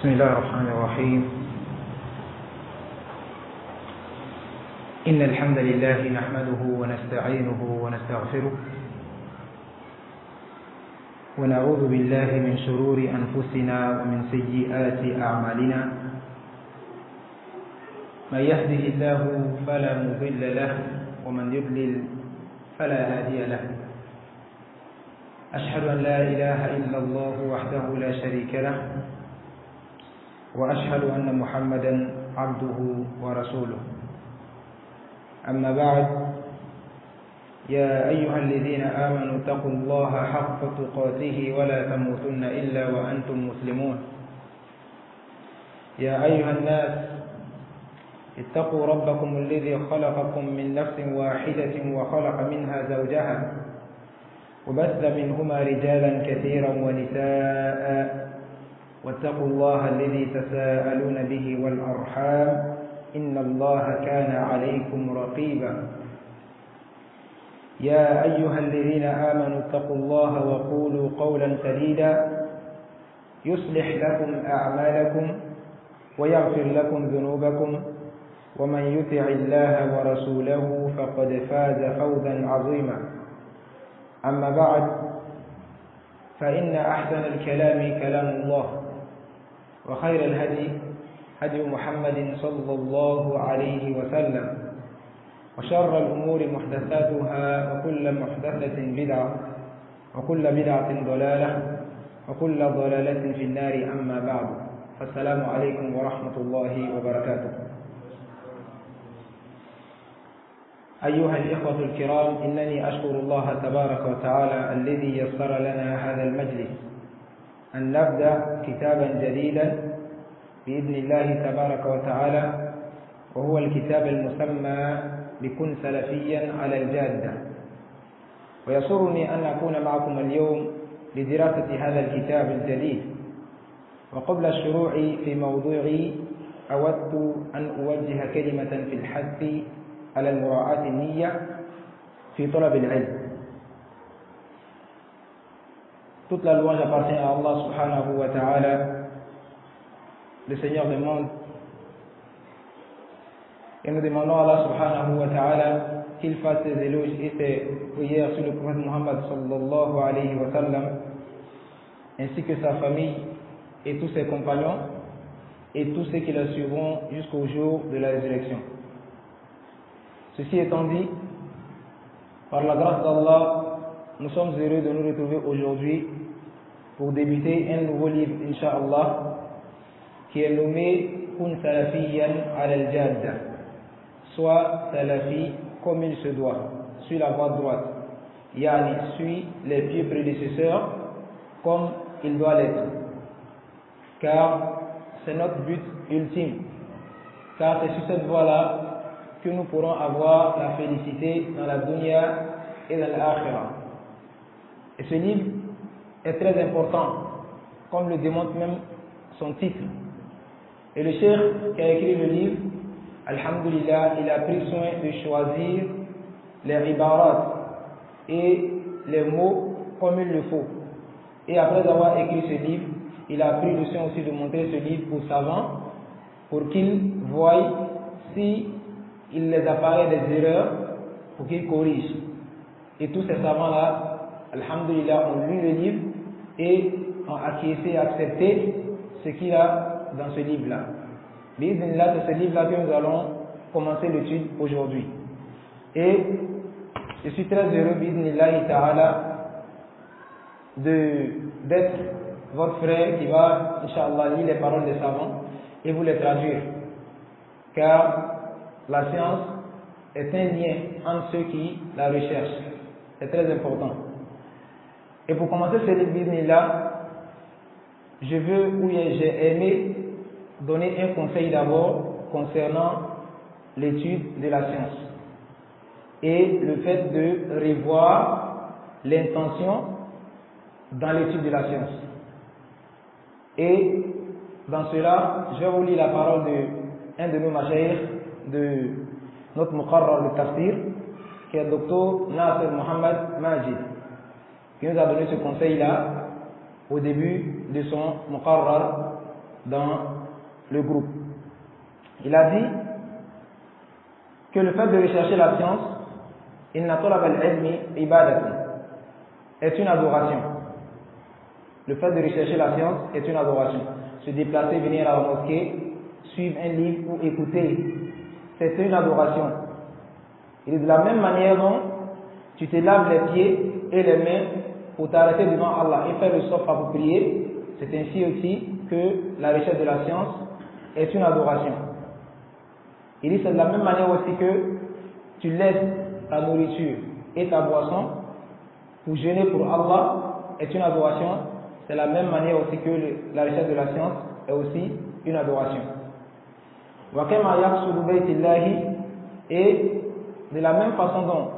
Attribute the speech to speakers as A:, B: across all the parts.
A: بسم الله الرحمن الرحيم. إن الحمد لله نحمده ونستعينه ونستغفره ونعوذ بالله من شرور أنفسنا ومن سيئات أعمالنا. من يهده الله فلا مضل له ومن يضلل فلا هادي له. أشهد أن لا إله إلا الله وحده لا شريك له وأشهد أن محمدا عبده ورسوله. أما بعد، يا أيها الذين آمنوا اتقوا الله حق تقاته ولا تموتن إلا وأنتم مسلمون. يا أيها الناس اتقوا ربكم الذي خلقكم من نفس واحدة وخلق منها زوجها وبث منهما رجالا كثيرا ونساء واتقوا الله الذي تساءلون به والأرحام إن الله كان عليكم رقيبا. يا أيها الذين آمنوا اتقوا الله وقولوا قولا سديدا يصلح لكم أعمالكم ويغفر لكم ذنوبكم ومن يطع الله ورسوله فقد فاز فوزا عظيما. أما بعد، فإن أحسن الكلام كلام الله وخير الهدي هدي محمد صلى الله عليه وسلم وشر الأمور محدثاتها وكل محدثة بدعة وكل بدعة ضلالة وكل ضلالة في النار. أما بعد، فالسلام عليكم ورحمة الله وبركاته. أيها الإخوة الكرام، إنني أشكر الله تبارك وتعالى الذي يسر لنا هذا المجلس أن نبدأ كتابا جديدا بإذن الله تبارك وتعالى، وهو الكتاب المسمى بكن سلفيا على الجادة. ويسرني أن أكون معكم اليوم لدراسة هذا الكتاب الجديد. وقبل الشروع في موضوعي أود أن أوجه كلمة في الحث على المراعاة النية في طلب العلم. Toute la louange appartient à Allah subhanahu wa ta'ala, le Seigneur des mondes, et nous demandons à Allah subhanahu wa ta'ala qu'il fasse ses éloges et ses prières sur le prophète Muhammad sallallahu alayhi wa sallam, ainsi que sa famille et tous ses compagnons et tous ceux qui la suivront jusqu'au jour de la résurrection. Ceci étant dit, par la grâce d'Allah, nous sommes heureux de nous retrouver aujourd'hui pour débuter un nouveau livre, Inch'Allah, qui est nommé Kun Salafiyan al-Jadda, soit Salafi comme il se doit, suit la voie droite, yani suit les pieux prédécesseurs comme il doit l'être, car c'est notre but ultime, car c'est sur cette voie-là que nous pourrons avoir la félicité dans la dunya et dans l'akhirah. Et ce livre est très important, comme le démontre même son titre. Et le cheikh qui a écrit le livre, alhamdulillah, il a pris soin de choisir les ibarat et les mots comme il le faut. Et après avoir écrit ce livre, il a pris le soin aussi de montrer ce livre aux savants pour qu'ils voient si il les apparaît des erreurs pour qu'ils corrigent. Et tous ces savants-là, alhamdulillah, ont lu le livre et ont acquiescé et accepté ce qu'il y a dans ce livre-là. Bismillah, c'est ce livre-là que nous allons commencer l'étude aujourd'hui. Et je suis très heureux, bismillah ta'ala, d'être votre frère qui va, Inch'Allah, lire les paroles des savants et vous les traduire. Car la science est un lien entre ceux qui la recherchent. C'est très important. Et pour commencer ce livre-là, j'ai aimé donner un conseil d'abord concernant l'étude de la science et le fait de revoir l'intention dans l'étude de la science. Et dans cela, je vais vous lire la parole d'un de nos mashayikh, de notre muqarrar de tafsir, qui est le docteur Nasser Mohamed Majid, qui nous a donné ce conseil-là au début de son muqarrar dans le groupe. Il a dit que le fait de rechercher la science, inna talab al-ilmi ibadatun, est une adoration. Le fait de rechercher la science est une adoration. Se déplacer, venir à la mosquée, suivre un livre ou écouter, c'est une adoration. Et de la même manière dont tu te laves les pieds et les mains pour t'arrêter devant Allah et faire le sort pour prier, c'est ainsi aussi que la recherche de la science est une adoration. Il dit c'est de la même manière aussi que tu laisses ta nourriture et ta boisson pour jeûner pour Allah est une adoration. C'est la même manière aussi que la recherche de la science est aussi une adoration. Et de la même façon dont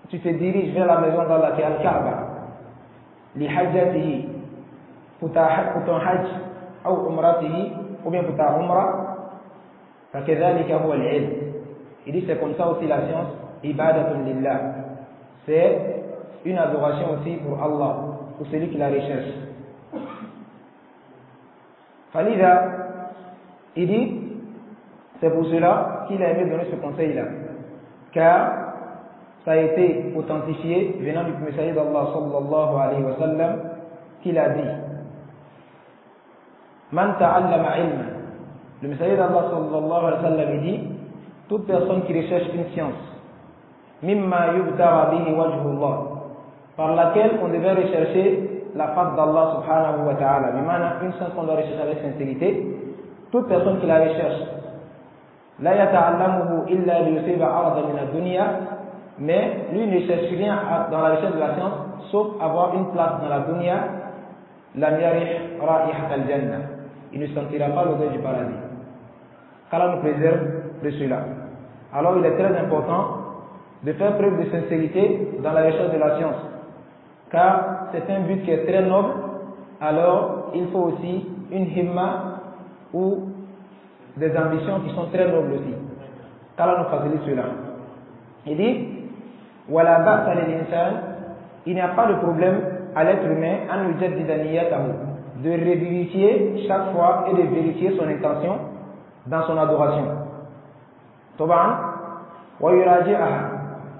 A: tu te diriges vers la maison d'Allah qui est Al-Kaaba, li-hajjatihi, pour ton hajj, ou umratihi, ou bien pour ta umrah, fakadhalika huwa al-ilm. Il dit c'est comme ça aussi la science, ibadatun lillah. C'est une adoration aussi pour Allah, pour celui qui la recherche. Falida, il dit, c'est pour cela qu'il a aimé donner ce conseil-là, car ça a été authentifié venant du messager d'Allah sallallahu alayhi wa sallam, qu'il a dit, man ta'allama ilman. Le messager d'Allah sallallahu alayhi wa sallam il dit, toute personne qui recherche une science, mimma yubtara bihi wajhullah, par laquelle on devait rechercher la face d'Allah subhanahu wa ta'ala, une science qu'on doit rechercher avec sincérité, toute personne qui la recherche, la yata'allamuhu illa liyusiba arada min ad-dunya, mais lui ne cherche rien dans la recherche de la science sauf avoir une place dans la dunya, lam yarih ra'ihat al-jannah, il ne sentira pas l'odeur du paradis. qu'Allah nous préserve de cela. Alors il est très important de faire preuve de sincérité dans la recherche de la science, car c'est un but qui est très noble. Alors il faut aussi une himma ou des ambitions qui sont très nobles aussi. qu'Allah nous facilite cela. Il dit wala ba'sa lil insan, il n'y a pas de problème à l'être humain an yujaddida niyyatahu, de revivifier chaque fois et de vérifier son intention dans son adoration. Toban wa yuraji'aha,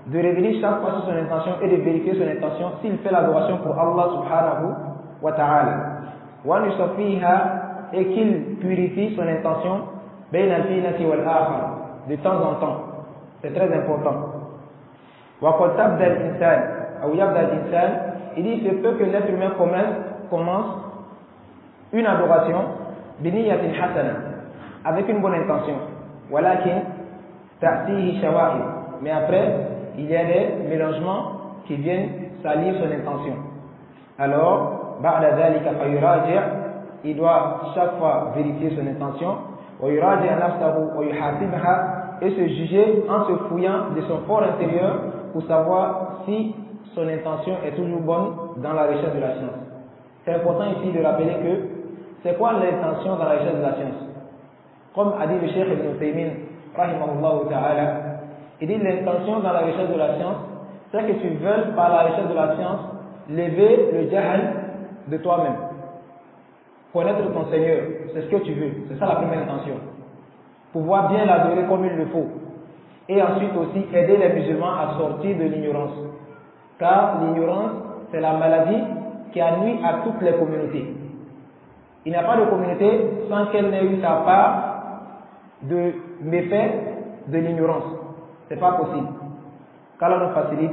A: de revenir chaque fois sur son intention et de vérifier son intention s'il fait l'adoration pour Allah subhanahu wa ta'ala. Wa nusafiha, et qu'il purifie son intention bayna al-finati wal akhar, de temps en temps. C'est très important. Wa qad tabda al-insan ou yabda al-insan, il dit c'est peu que l'être humain commence une adoration biniyatin hasana, avec une bonne intention, walakin ta'tihi shawa'ib, mais après il y a des mélangements qui viennent salir son intention. Alors ba'da dhalika fayuraji', il doit chaque fois vérifier son intention, wa yuraji' nafsahu wa yuhasibha, et se juger en se fouillant de son fort intérieur pour savoir si son intention est toujours bonne dans la recherche de la science. C'est important ici de rappeler que c'est quoi l'intention dans la recherche de la science. Comme a dit le Cheikh Ibn Taymin rahimahullah ta'ala, il dit l'intention dans la recherche de la science, c'est que tu veux par la recherche de la science lever le jahal de toi-même, connaître ton Seigneur, c'est ce que tu veux, c'est ça la première intention, pouvoir bien l'adorer comme il le faut, et ensuite aussi aider les musulmans à sortir de l'ignorance, car l'ignorance c'est la maladie qui a nui à toutes les communautés. Il n'y a pas de communauté sans qu'elle n'ait eu sa part de méfaits de l'ignorance. C'est pas possible. qu'Allah nous facilite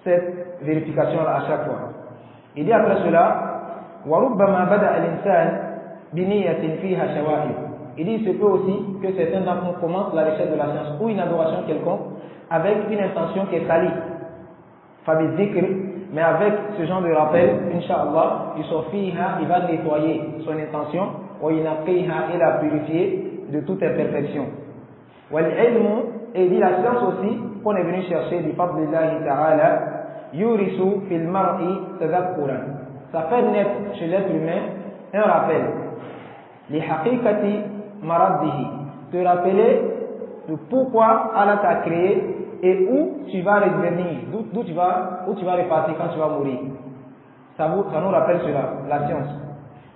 A: cette vérification-là à chaque fois. Il dit après cela, وَرُبَّمَا بَدَأَ الْإِنسَانِ بِنِيَّةٍ فِيهَا شَوَائِبٌ. Il dit, il se peut aussi que certains d'entre nous commencent la recherche de la science ou une adoration quelconque avec une intention qui est salie. فَبِالذِّكْرِ, mais avec ce genre de rappel, Inch'Allah, il va nettoyer son intention, et la purifier de toute imperfection. Et il dit la science aussi, qu'on est venu chercher, du fadlillahi ta'ala, yurisu fil mar'i tadhakkuran. Ça fait naître chez l'être humain un rappel. Li haqiqati maraddihi, te rappeler de pourquoi Allah t'a créé et où tu vas revenir, où tu vas repartir quand tu vas mourir. Ça nous rappelle cela, la science.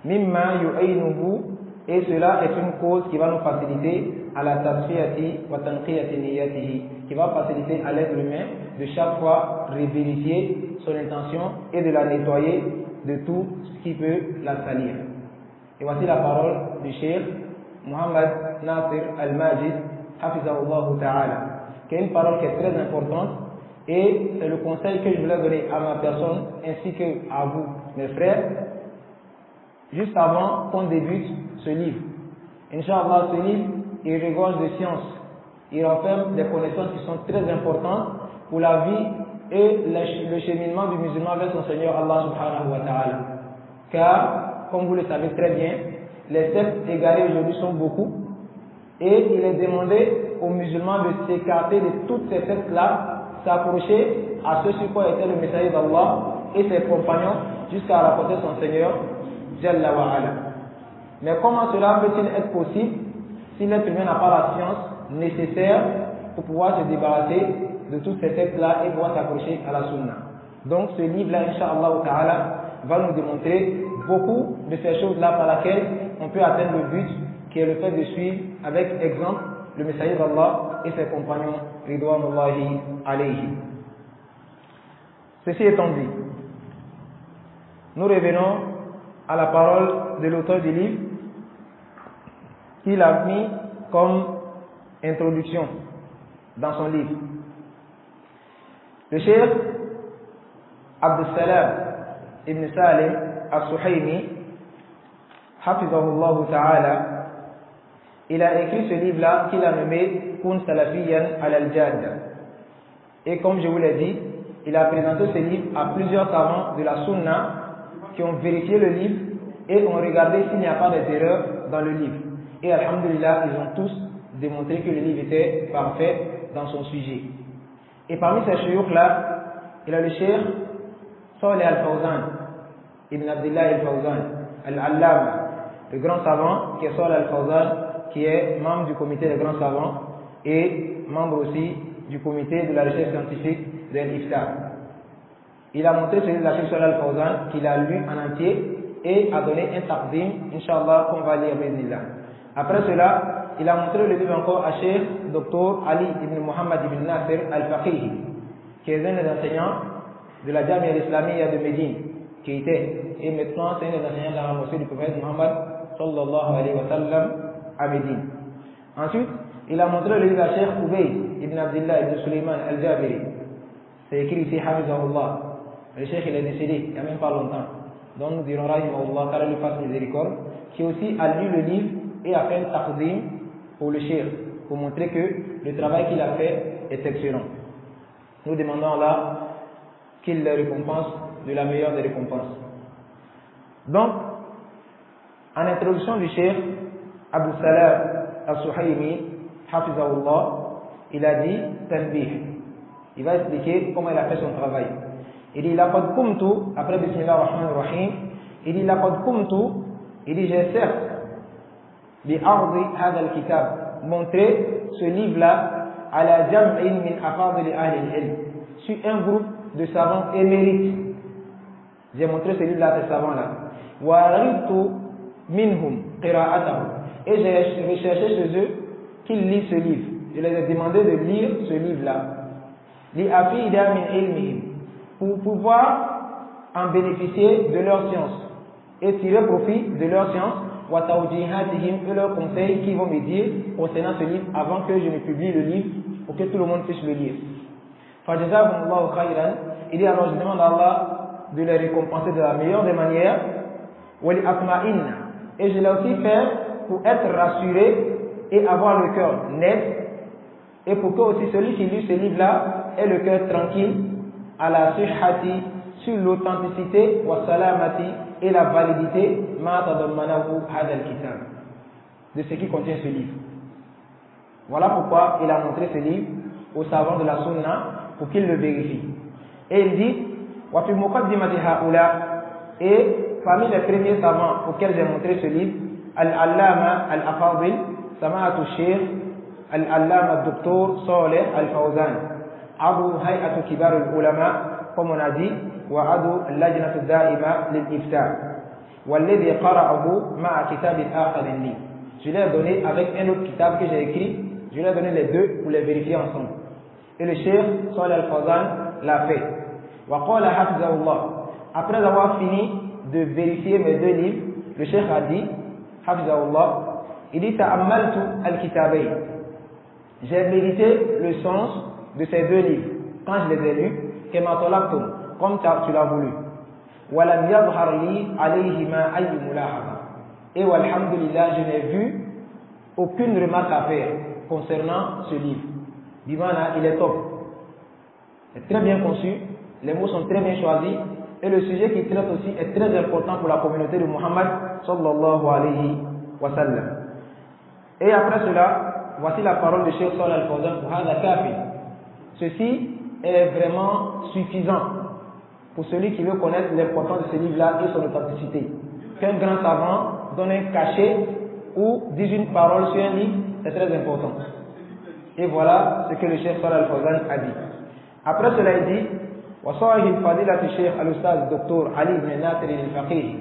A: mimma yu'aynuhu, et cela est une cause qui va nous faciliter à la tasfiyati wa tanqiyati niyyatihi, qui va faciliter à l'être humain de chaque fois revérifier son intention et de la nettoyer de tout ce qui peut la salir. Et voici la parole du Cheikh Muhammad Nasir Al-Majid, Hafizahullah Ta'ala, qui est une parole qui est très importante, et c'est le conseil que je voulais donner à ma personne ainsi qu'à vous, mes frères, juste avant qu'on débute ce livre. Inch'Allah, ce livre, il regorge de sciences, il renferme des connaissances qui sont très importantes pour la vie et le cheminement du musulman vers son Seigneur Allah subhanahu wa ta'ala. Car, comme vous le savez très bien, les sectes égarés aujourd'hui sont beaucoup, et il est demandé aux musulmans de s'écarter de toutes ces sectes-là, s'approcher à ce sur quoi était le messager d'Allah et ses compagnons jusqu'à rapporter son Seigneur Jalla wa ala. Mais comment cela peut-il être possible si l'être humain n'a pas la science nécessaire pour pouvoir se débarrasser de toutes ces sectes-là et pouvoir s'approcher à la sunna? Donc ce livre-là, Inch'Allah Ta'ala, va nous démontrer beaucoup de ces choses-là par lesquelles on peut atteindre le but, qui est le fait de suivre avec exemple le messager d'Allah et ses compagnons Ridwanullahi alayhi. Ceci étant dit, nous revenons à la parole de l'auteur du livre qu'il a mis comme introduction dans son livre. Le Cheikh Abdus Salam ibn Salim al-Suhaymi, Hafizahullah Ta'ala, il a écrit ce livre-là qu'il a nommé Kun Salafiyan al-Jadda. Et comme je vous l'ai dit, il a présenté ce livre à plusieurs savants de la Sunna qui ont vérifié le livre et ont regardé s'il n'y a pas d'erreurs dans le livre. Et alhamdulillah, ils ont tous démontré que le livre était parfait dans son sujet. Et parmi ces chouyouk-là, il a le Cheikh Saleh al-Fawzan, Ibn Abdullah al-Fawzan, al-Allama, le grand savant qui est Saleh al-Fawzan, qui est membre du comité des grands savants et membre aussi du comité de la recherche scientifique de l'Iftar. Il a montré celui de la Cheikh Saleh al-Fawzan qu'il a lu en entier et a donné un taqdim, Inch'Allah, qu'on va lire bismillah. Après cela, il a montré le livre encore à Cheikh Dr Ali ibn Muhammad ibn Nasir al-Faqihi, qui est un des enseignants de la Jamia al-Islamiyya de Médine, qui était, et maintenant c'est un des enseignants de la mosquée du prophète Muhammad sallallahu alayhi wa sallam à Médine. Ensuite, il a montré le livre à Cheikh Ubayd ibn Abdullah ibn Sulaiman al-Jabiri. C'est écrit ici, Hafizahullah. Le Cheikh il est décédé il n'y a même pas longtemps. Donc nous dirons Rahimahullah, car il lui fasse miséricorde, qui aussi a lu le livre et a fait un taqdim pour le Cheikh, pour montrer que le travail qu'il a fait est excellent. Nous demandons à Allah qu'il le récompense de la meilleure des récompenses. Donc, en introduction du Cheikh Abdus Salam al-Suhaymi, Hafizahullah, il a dit Tanbih. Il va expliquer comment il a fait son travail. Il dit Laqad kumtu, après Bismillah ar-Rahman ar-Rahim, il dit Laqad kumtu, il dit j'ai certes bi'ardi hadha al-kitab, montré ce livre-là à la jam'in min afadili ahli al-ilm, sur un groupe de savants émérites. J'ai montré ce livre-là à ces savants-là. Wa aridtu minhum qira'atahu, et j'ai recherché chez eux qu'ils lisent ce livre. Je les ai demandé de lire ce livre-là. Li afida min ilmihim, pour pouvoir en bénéficier de leur science et tirer profit de leur science, wa tawjihatihim, et leurs conseils qui vont me dire concernant ce livre avant que je ne publie le livre pour que tout le monde puisse le lire. Fajazahumullahu khayran, il dit alors je demande à Allah de les récompenser de la meilleure des manières, wa li atma'inna, et je l'ai aussi fait pour être rassuré et avoir le cœur net, et pour que aussi celui qui lit ce livre-là ait le cœur tranquille à la sihhati, sur l'authenticité, wa salamati, et la validité, ma tadammanahu hadha al-kitab, de ce qui contient ce livre. Voilà pourquoi il a montré ce livre aux savants de la sunna pour qu'ils le vérifient. Et il dit wa fi muqaddimati haula, et parmi les premiers savants auxquels j'ai montré ce livre, al-allama al-afadil sama'atu shaykh al-allama al-docteur Saleh al-Fawzan, Abu Hay'atu Kibar al-Ulama, comme on a dit, wa Adu al-Lajnatu Da'ima lil-Iftar. وَالَّذِي قَرَأَهُ مَعَ كِتَابٍ آخَرٍ لِي. Je l'ai donné avec un autre kitab que j'ai écrit, je l'ai donné les deux pour les vérifier ensemble. Et le Cheikh Salih Al-Fawzan l'a fait. وَقَالَ حَفِظَهُ اللَّهُ. Après avoir fini de vérifier mes deux livres, le Cheikh a dit, حَفِظَهُ اللَّهُ, il dit تَأَمَّلْتُ الْكِتَابَيْنِ. J'ai médité le sens de ces deux livres quand je les ai lus, كما طلبتم, comme tu l'as voulu. وَلَمْ يَظْهَرْ لِي عَلَيْهِمَا أَيُّ مُلَاحَظَةٍ. Et walhamdulillah, je n'ai vu aucune remarque à faire concernant ce livre. Bimana, il est top. C'est très bien conçu, les mots sont très bien choisis, et le sujet qu'il traite aussi est très important pour la communauté de Muhammad sallallahu alayhi wa sallam. Et après cela, voici la parole de Cheikh Salih Al-Fawzan pour Hada Kafi. Ceci est vraiment suffisant pour celui qui veut connaître l'importance de ce livre-là et son authenticité. Qu'un grand savant donne un cachet ou dise une parole sur un livre, c'est très important. Et voilà ce que le Cheikh Salih Al-Fawzan a dit. Après cela, il dit وصاحب فضيلة الشيخ الأستاذ الدكتور علي بن ناصر الفقيه.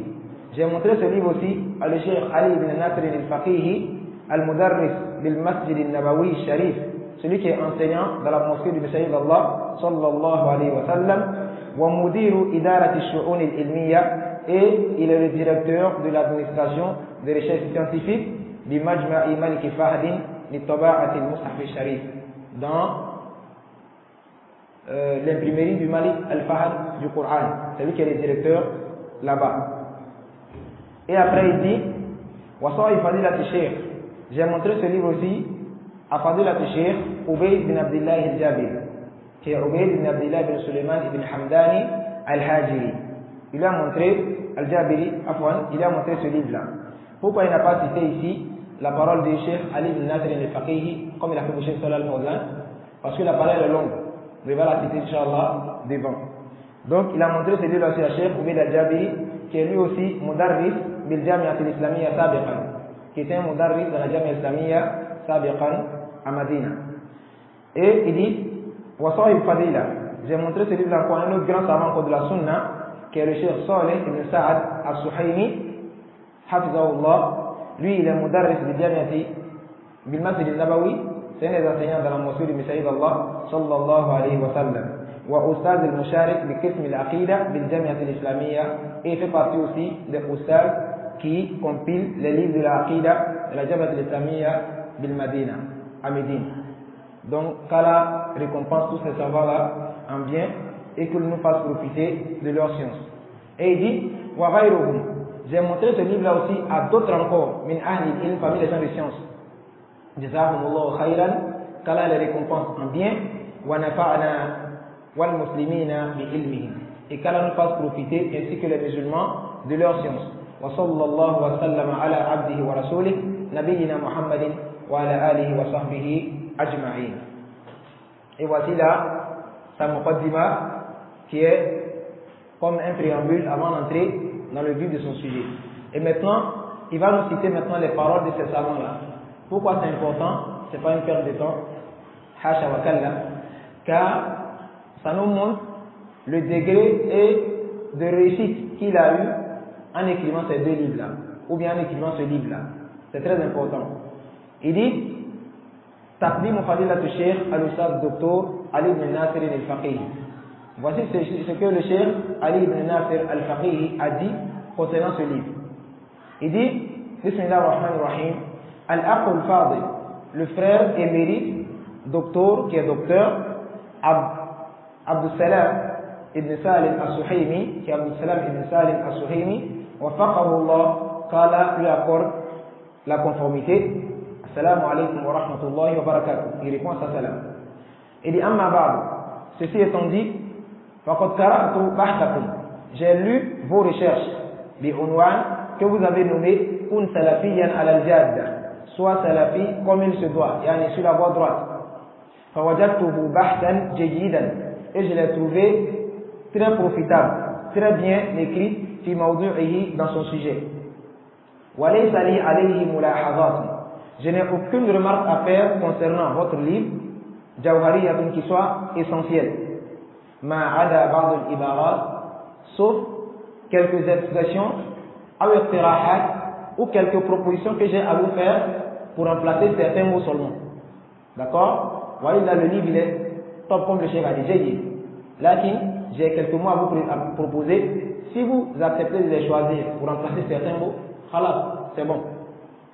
A: J'ai montré ce livre aussi à le Cheikh Ali ibn Nasr al-Faqih al-Mudarris bil Masjid al-Nabawi al-Sharif, celui qui est enseignant dans la mosquée du Messaïd d'Allah sallallahu alayhi wa sallam, wa mudiru idarat al-shu'un al-ilmiya, et il est le directeur de l'administration des recherches scientifiques du Majma'i Malik Fahd li Taba'at al-Mushaf al-Sharif, dans l'imprimerie du Malik al-Fahd du Coran. C'est lui qui est le directeur là-bas. Et après il dit Wasa'i Fadilat al-Sheikh. J'ai montré ce livre aussi à Fadilat al-Sheikh Ubayd bin Abdullah al-Jabir, qui est Ubayd bin Abdullah bin Suleiman ibn Hamdani al-Hajiri. Il a montré al-Jabiri, il a montré ce livre-là. Pourquoi il n'a pas cité ici la parole du Cheikh Ali ibn Nasr al-Faqih comme il a fait le Cheikh Salih Al-Fawzan? Parce que la parole est longue. Je vais la citer Inch'Allah devant. Donc il a montré ce livre aussi à Cheikh Ubayd al-Jabiri, qui est lui aussi Mudarris bil Jami'at al-Islamiyya Sabiqan, qui était un Mudarris dans la Jami'at al-Islamiyya Sabiqan à Madina. Et il dit Wasahib Fadila. J'ai montré ce livre encore un autre grand savant de la Sunna, qui est le Cheikh Saleh ibn Sa'ad al-Suhaymi, Hafizahullah. Lui, il est Mudarris bil Jami'at bil Masjid al-Nabawi, c'est un des enseignants dans la mosquée du Messaïd d'Allah sallallahu alayhi wa sallam. وأستاذ المشارك بقسم العقيدة بالجامعة الإسلامية, et fait partie aussi des ustaz qui compilent les livres de l'Aqida de la Jami'at al-Islamiyya bil Madina, à Médine. Donc qu'Allah récompense tous ces savoirs-là en bien et qu'il nous fasse profiter de leur science. Et il dit wa ghayruhum. J'ai montré ce livre-là aussi à d'autres encore, min ahli ilm, parmi les gens de science. Jazahumullahu khayran, qu'Allah les récompense en bien, wa nafa'ana wal muslimina bi ilmihim, et qu'Allah nous fasse profiter ainsi que les musulmans de leur science. Wa sallallahu wa sallama ala abdihi wa rasulih nabiyyina Muhammadin wa ala alihi wa sahbihi ajma'in. Et voici là sa muqaddima qui est comme un préambule avant d'entrer dans le vif de son sujet. Et maintenant, il va nous citer maintenant les paroles de ces savants là. Pourquoi c'est important? C'est pas une perte de temps, hasha wa kalla, car ça nous montre le degré de réussite qu'il a eu en écrivant ces deux livres-là, ou bien en écrivant ce livre-là. C'est très important. Il dit Taqdim Fadilat al-Sheikh al-Ustad Dr. Ali ibn Nasr al-Faqih. Voici ce que le Cheikh Ali ibn Nasr al-Faqih a dit concernant ce livre. Il dit Bismillah ar-Rahman ar-Rahim, Al-Aqh al-Fadil, le frère émérite, docteur, qui est docteur, Abdul Salam ibn Salim al-Suhaymi, qui est Abdul Salam ibn Salim al-Suhaymi, wa faqahullah, qu'Allah lui accorde la conformité. Assalamu alaikum wa rahmatullahi wa barakatuh. Il répond à sa salam. Il dit Amma ba'd. Ceci étant dit, faqad qara'tu bahtakum. J'ai lu vos recherches, bi unwan, que vous avez nommé Kun salafiyan al-jadda, soit salafi comme il se doit, yani sur la voie droite. Fawajadtuhu bahtan jayidan, et je l'ai trouvé très profitable, très bien écrit fi mawdu'ihi, dans son sujet. Wa laysa li alayhi mulahazat. Je n'ai aucune remarque à faire concernant votre livre, jawhariyatun, qui soit essentielle. Ma ada ba'd al-ibarat, sauf quelques expressions ou quelques propositions que j'ai à vous faire pour remplacer certains mots seulement. D'accord? Vous voyez là, le livre il est top comme le chef a dit. J'ai dit. Là, j'ai quelques mots à vous proposer. Si vous acceptez de les choisir pour remplacer certains mots, khalas, c'est bon.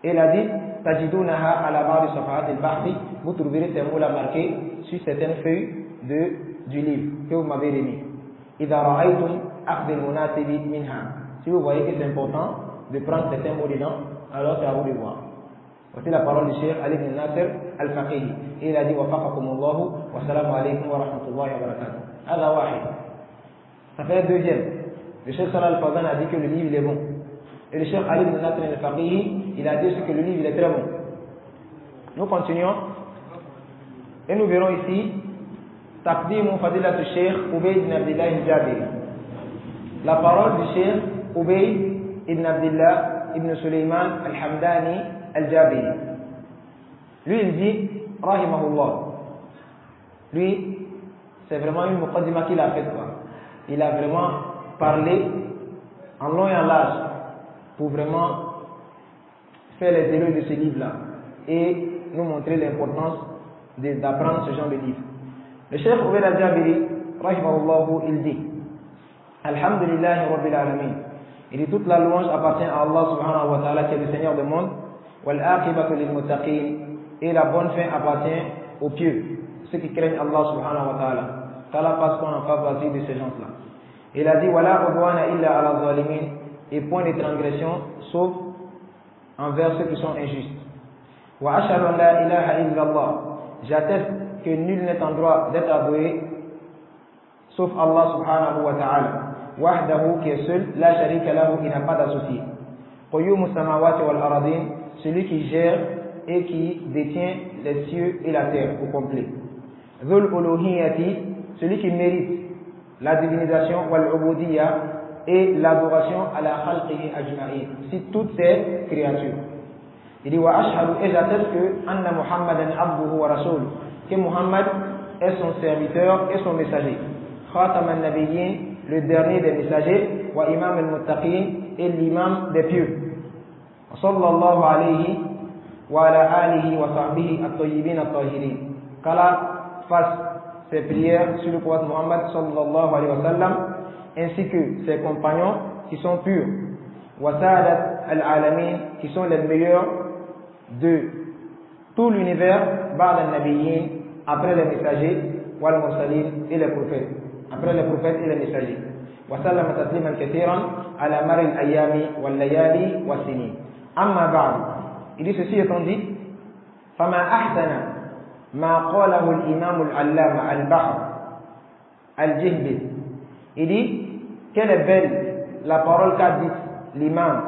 A: Et il a dit, tajidunaha ala ba'di safahat al-bahthi, vous trouverez ces mots là marqués sur certaines feuilles du livre que vous m'avez remis. Idha ra'aytum akhdh al-munasibi minha. Si vous voyez que c'est important de prendre certains mots dedans, alors c'est à vous de voir. Voici la parole du Cheikh Ali ibn Nasser al-Faqihi. Et il a dit, wafaqakumullahu wa salamu alaykum wa rahmatullahi wa barakatuh. Hada wahid. Ça fait le deuxième. Le Cheikh Salah al-Fawzan a dit que le livre il est bon. Et le Cheikh Ali ibn Nasser al-Faqihi, il a dit que le livre il est très bon. Nous continuons. Et nous verrons ici, Taqdimu Fadilat al-Cheikh Ubayd ibn Abdullah al-Jabiri. La parole du Cheikh Ubayd ibn Abdullah ibn Sulaiman al-Hamdani al-Jabiri. Lui, il dit, rahimahullah. Lui, c'est vraiment une muqaddima qu'il a faite. Il a vraiment parlé en long et en large pour vraiment faire les éloges de ce livre-là et nous montrer l'importance d'apprendre ce genre de livre. Le Cheikh Ubayd al-Jabiri, rahimahullah, il dit, Alhamdulillah Rabbil Alamin. Il dit, toute la louange appartient à Allah subhanahu wa ta'ala qui est le Seigneur du monde. Wal-aqibatu lil-muttaqin. Et la bonne fin appartient aux pieux, ceux qui craignent Allah subhanahu wa ta'ala. Qu'Allah fasse qu'on en fasse partie de ces gens-là. Il a dit, Wala udwana illa ala zalimin. Et point de transgression, sauf envers ceux qui sont injustes. Wa ashhadu an la ilaha illallah. J'atteste que nul n'est en droit d'être adoré, sauf Allah subhanahu wa ta'ala. Wahdahu, qui est seul, la sharika lahu, qui n'a pas d'associé. Qayyumus samawati wal aradin, celui qui gère et qui détient les cieux et la terre au complet. Dhul uluhiyati, celui qui mérite la divinisation wal ubudiyya et l'adoration à la khalqihi ajma'in, si toutes ces créatures. Il dit wa ashhadu, et j'atteste que anna Muhammadan abduhu wa rasul, que Muhammad est son serviteur et son messager. Khatam al-nabiyyin, le dernier des messagers, wa imam al-muttaqin, et l'imam des pieux. Sallallahu alayhi wa ala alihi wa sahbihi at-tayyibin at-tahirin. Qu'Allah fasse ses prières sur le prophète Muhammad sallallahu alayhi wa sallam, ainsi que ses compagnons qui sont purs. Wa sa'adat al-alamin, qui sont les meilleurs de tout l'univers, ba'da al-nabiyyin, après les messagers, wal mursalin, et les prophètes. Après les prophètes et les messagers. Wa sallama tasliman kathiran ala mari al-ayami wal layali wa sinin. Amma ba'd. Il dit ceci étant dit, fama ahsana ma qalahu al-imam al-allama al-bahr al-jihbi. Il dit, quelle est belle la parole qu'a dit l'imam,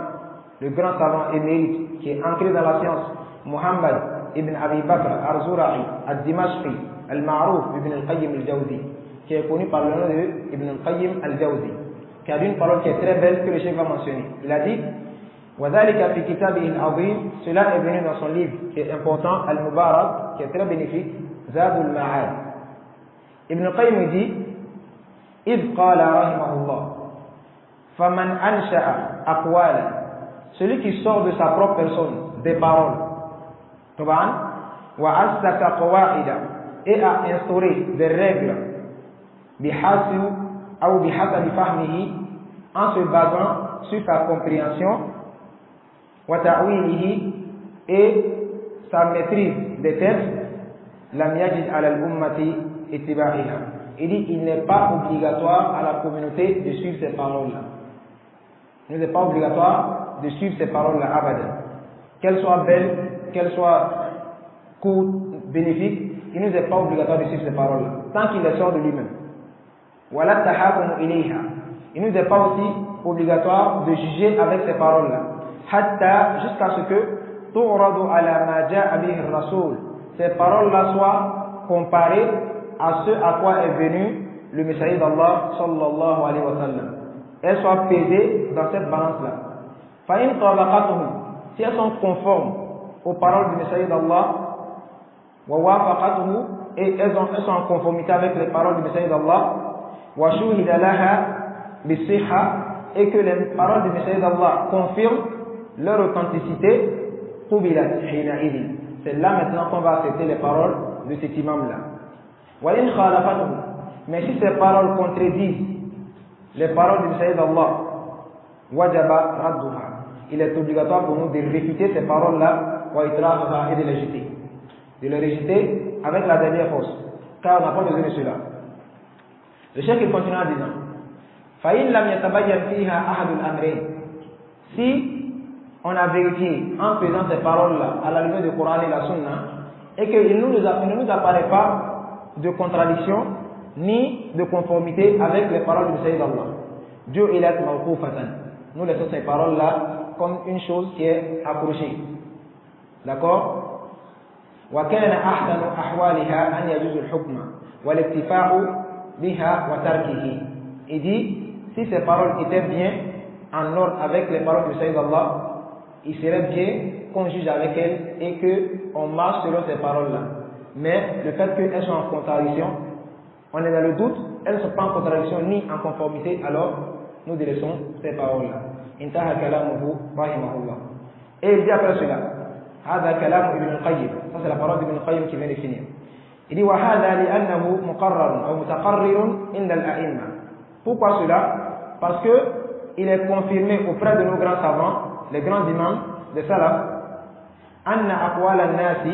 A: le grand savant émérite qui est ancré dans la science, Muhammad ibn Abi Bakr al-Zura'i al-Dimashqi al-Ma'ruf ibn al-Qayyim al-Jawzi, qui est connu par le nom de Ibn al-Qayyim al-Jawzi, qui a dit une parole qui est très belle que le chef va mentionner. Il a dit, وَذَلِكَ فِي كِتَابِهِ الْعَظِيمِ, cela est venu dans son livre qui est important, Al-Mubarak, qui est très bénéfique, Zad al-Ma'ad. Ibn al-Qayyim dit, إِذْ قَالَ رَحِمَهُ اللَّهِ فَمَنْ أَنْشَأَ أَقْوَالًا, celui qui sort de sa propre personne des paroles, وَأَسَّكَ قَوَائِدًا, et a instauré des règles, بِحَسِبِ أو بِحَسَبِ فَهْمِهِ, en se basant sur sa compréhension, وَتَعْوِيلِهِ, et sa maîtrise des textes, لَمْ يَجِدْ عَلَى الْأُمَّةِ اتِّبَاعِهَا. Il dit, il n'est pas obligatoire à la communauté de suivre ces paroles-là. Il n'est pas obligatoire de suivre ces paroles-là, abadan. Qu'elles soient belles, qu'elles soient courtes, bénéfiques, il ne nous est pas obligatoire de suivre ces paroles-là, tant qu'il les sort de lui-même. وَلَا تَحَاكُمُ إِلَيْهَا. Il ne nous est pas aussi obligatoire de juger avec ces paroles-là. Hatta, jusqu'à ce que تُعْرَضُ عَلَى مَا جَاءَ بِهِ الرَّسُولُ, ces paroles-là soient comparées à ce à quoi est venu le messager d'Allah sallallahu alayhi wa sallam. Elles soient pesées dans cette balance-là. فَإِنْ طَبَقَتُهُ, si elles sont conformes aux paroles du messager d'Allah, وَوَافَقَتُهُ, et elles sont en conformité avec les paroles du messager d'Allah, وَشُوهِدَ لَهَا بِالصِّحَّةِ, et que les paroles du messager d'Allah confirment leur authenticité, c'est là maintenant qu'on va accepter les paroles de cet imam-là. Mais si ces paroles contredisent les paroles du messager d'Allah, il est obligatoire pour nous de réfuter ces paroles-là et de les jeter. De les rejeter avec la dernière force, car on n'a pas besoin de cela. Le cheikh il continue en disant si on a vérifié en faisant ces paroles-là à la lumière du Coran et la Sunna, et qu'il ne nous apparaît pas de contradiction ni de conformité avec les paroles du messager d'Allah, Dieu il est mawqufatan. Nous laissons ces paroles-là comme une chose qui est accrochée. D'accord? وكان أحسن أحوالها أن يجوز الحكم والاكتفاء بها وتركه. Il dit, si ces paroles étaient bien en ordre avec les paroles du Sayyid Allah, il serait bien qu'on juge avec elles et qu'on marche selon ces paroles-là. Mais le fait qu'elles sont en contradiction, on est dans le doute, elles ne sont pas en contradiction ni en conformité, alors nous délaissons ces paroles-là. Intaha kalamuhu rahimahullah. Et il dit après cela, هذا كلام ابن القيم. Ça c'est la parole d'Ibn Qayyim qui vient de finir. Il dit وهذا لأنه مقرر أو متقرر عند الأئمة. Pourquoi cela? Parce que il est confirmé auprès de nos grands savants, les grands imams des salaf, أن أقوال الناس,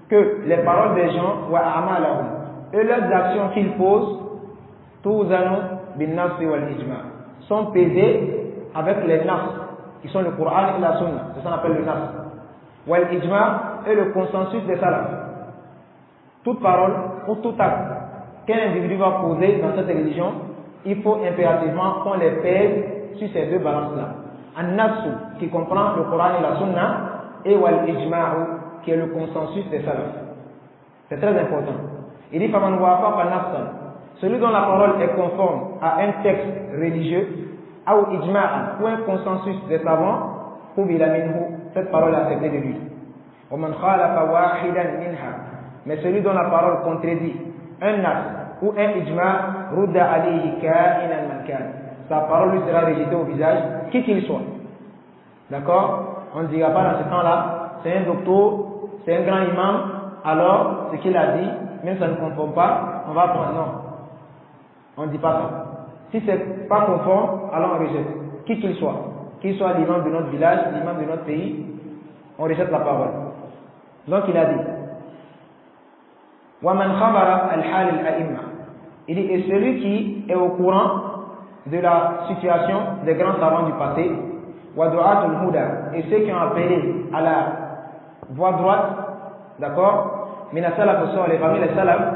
A: que les paroles des gens وأعمالهم et leurs actions qu'ils posent توزن بالنص والإجماع, sont pesées avec les nas, qui sont le Coran et la Sunna. C'est ça qu'on appelle le nas. Wal ijma est le consensus des salafs. Toute parole ou tout acte qu'un individu va poser dans cette religion, il faut impérativement qu'on les pèse sur ces deux balances-là. An-nafsu, qui comprend le Coran et la Sunna, et wal ijma'u, qui est le consensus des salafs. C'est très important. Il dit faman wafaqa nafsan, celui dont la parole est conforme à un texte religieux, ou ijma'an, ou un consensus des savants, qubila minhu, cette parole est acceptée de lui. وَمَنْ خَالَفَ وَاحِدًا مِنْهَا, mais celui dont la parole contredit un nas ou un ijma, رُدَّ عَلَيْهِ كَائِنًا مَنْ كَانَ, sa parole lui sera rejetée au visage, qui qu'il soit. D'accord? On ne dira pas dans ce temps-là, c'est un docteur, c'est un grand imam, alors ce qu'il a dit, même ça ne conforme pas, on va prendre. Non. On ne dit pas ça. Si c'est pas conforme, alors on rejette. Qui qu'il soit l'imam de notre village, l'imam de notre pays, on rejette la parole. Donc il a dit وَمَنْ خَبَرَ الْحَالِ الْأَئِمَّةِ, il dit, et celui qui est au courant de la situation des grands savants du passé, وَدُعَاتُ الْهُدَى, et ceux qui ont appelé à la voie droite, d'accord, مِنَ السَّلَفِ الصَّالِحِ, parmi les salafs,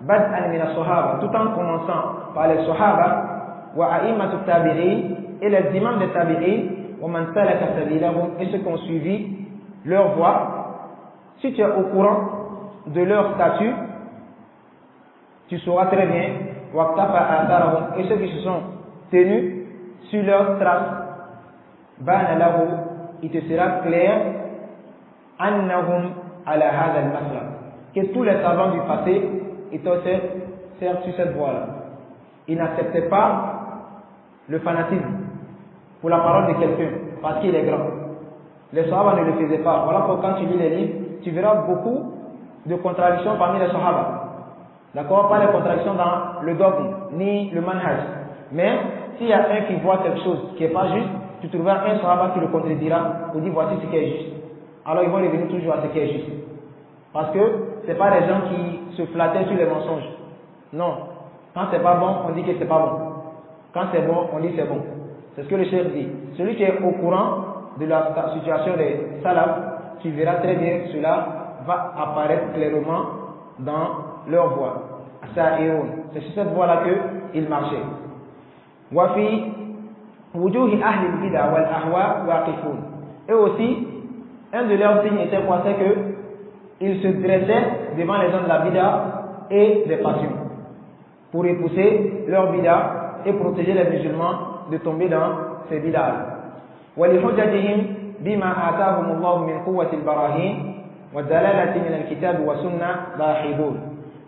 A: بَدْءًا مِنَ الصَّحَابَةِ, tout en commençant par les sahaba, وَأَئِمَّةُ التَّابِعِينَ, et les imams des tabi'in, وَمَنْ سَلَكَ سَبِيلَهُمْ, et ceux qui ont suivi leur voie. Si tu es au courant de leur statut, tu sauras très bien وَاقْتَفَى آثَارَهُمْ, et ceux qui se sont tenus sur leurs traces, بَانَ لَهُ, il te sera clair أَنَّهُمْ عَلَى هَذَا الْمَسْلَكِ, que tous les savants du passé étaient sur cette voie-là. Ils n'acceptaient pas le fanatisme pour la parole de quelqu'un, parce qu'il est grand. Les Sahaba ne le faisaient pas. Voilà pourquoi quand tu lis les livres, tu verras beaucoup de contradictions parmi les Sahaba. D'accord? Pas les contradictions dans le dogme, ni le manhaj. Mais, s'il y a un qui voit quelque chose qui n'est pas juste, tu trouveras un Sahaba qui le contredira, ou dit voici ce qui est juste. Alors ils vont revenir toujours à ce qui est juste. Parce que ce n'est pas les gens qui se flattaient sur les mensonges. Non. Quand c'est pas bon, on dit que c'est pas bon. Quand c'est bon, on dit c'est bon. C'est ce que le chef dit. Celui qui est au courant de la situation des salafs, tu verras très bien que cela va apparaître clairement dans leur voie. C'est sur cette voie-là qu'ils marchaient. Wafi wujuhi ahli al-bid'a wal ahwa waqifun. Et aussi, un de leurs signes était quoi? C'est qu'ils se dressaient devant les gens de la bid'a et des passions pour repousser leur bid'a et protéger les musulmans de tomber dans ces bid'as. وَلِحُجَّجِهِمْ بِمَا آتَاهُمُ اللَّهُ مِنْ قُوَّةِ الْبَرَاهِينِ وَالدَّلَالَةِ مِنَ الْكِتَابِ وَالسُّنَّةِ ضَاحِضُونَ.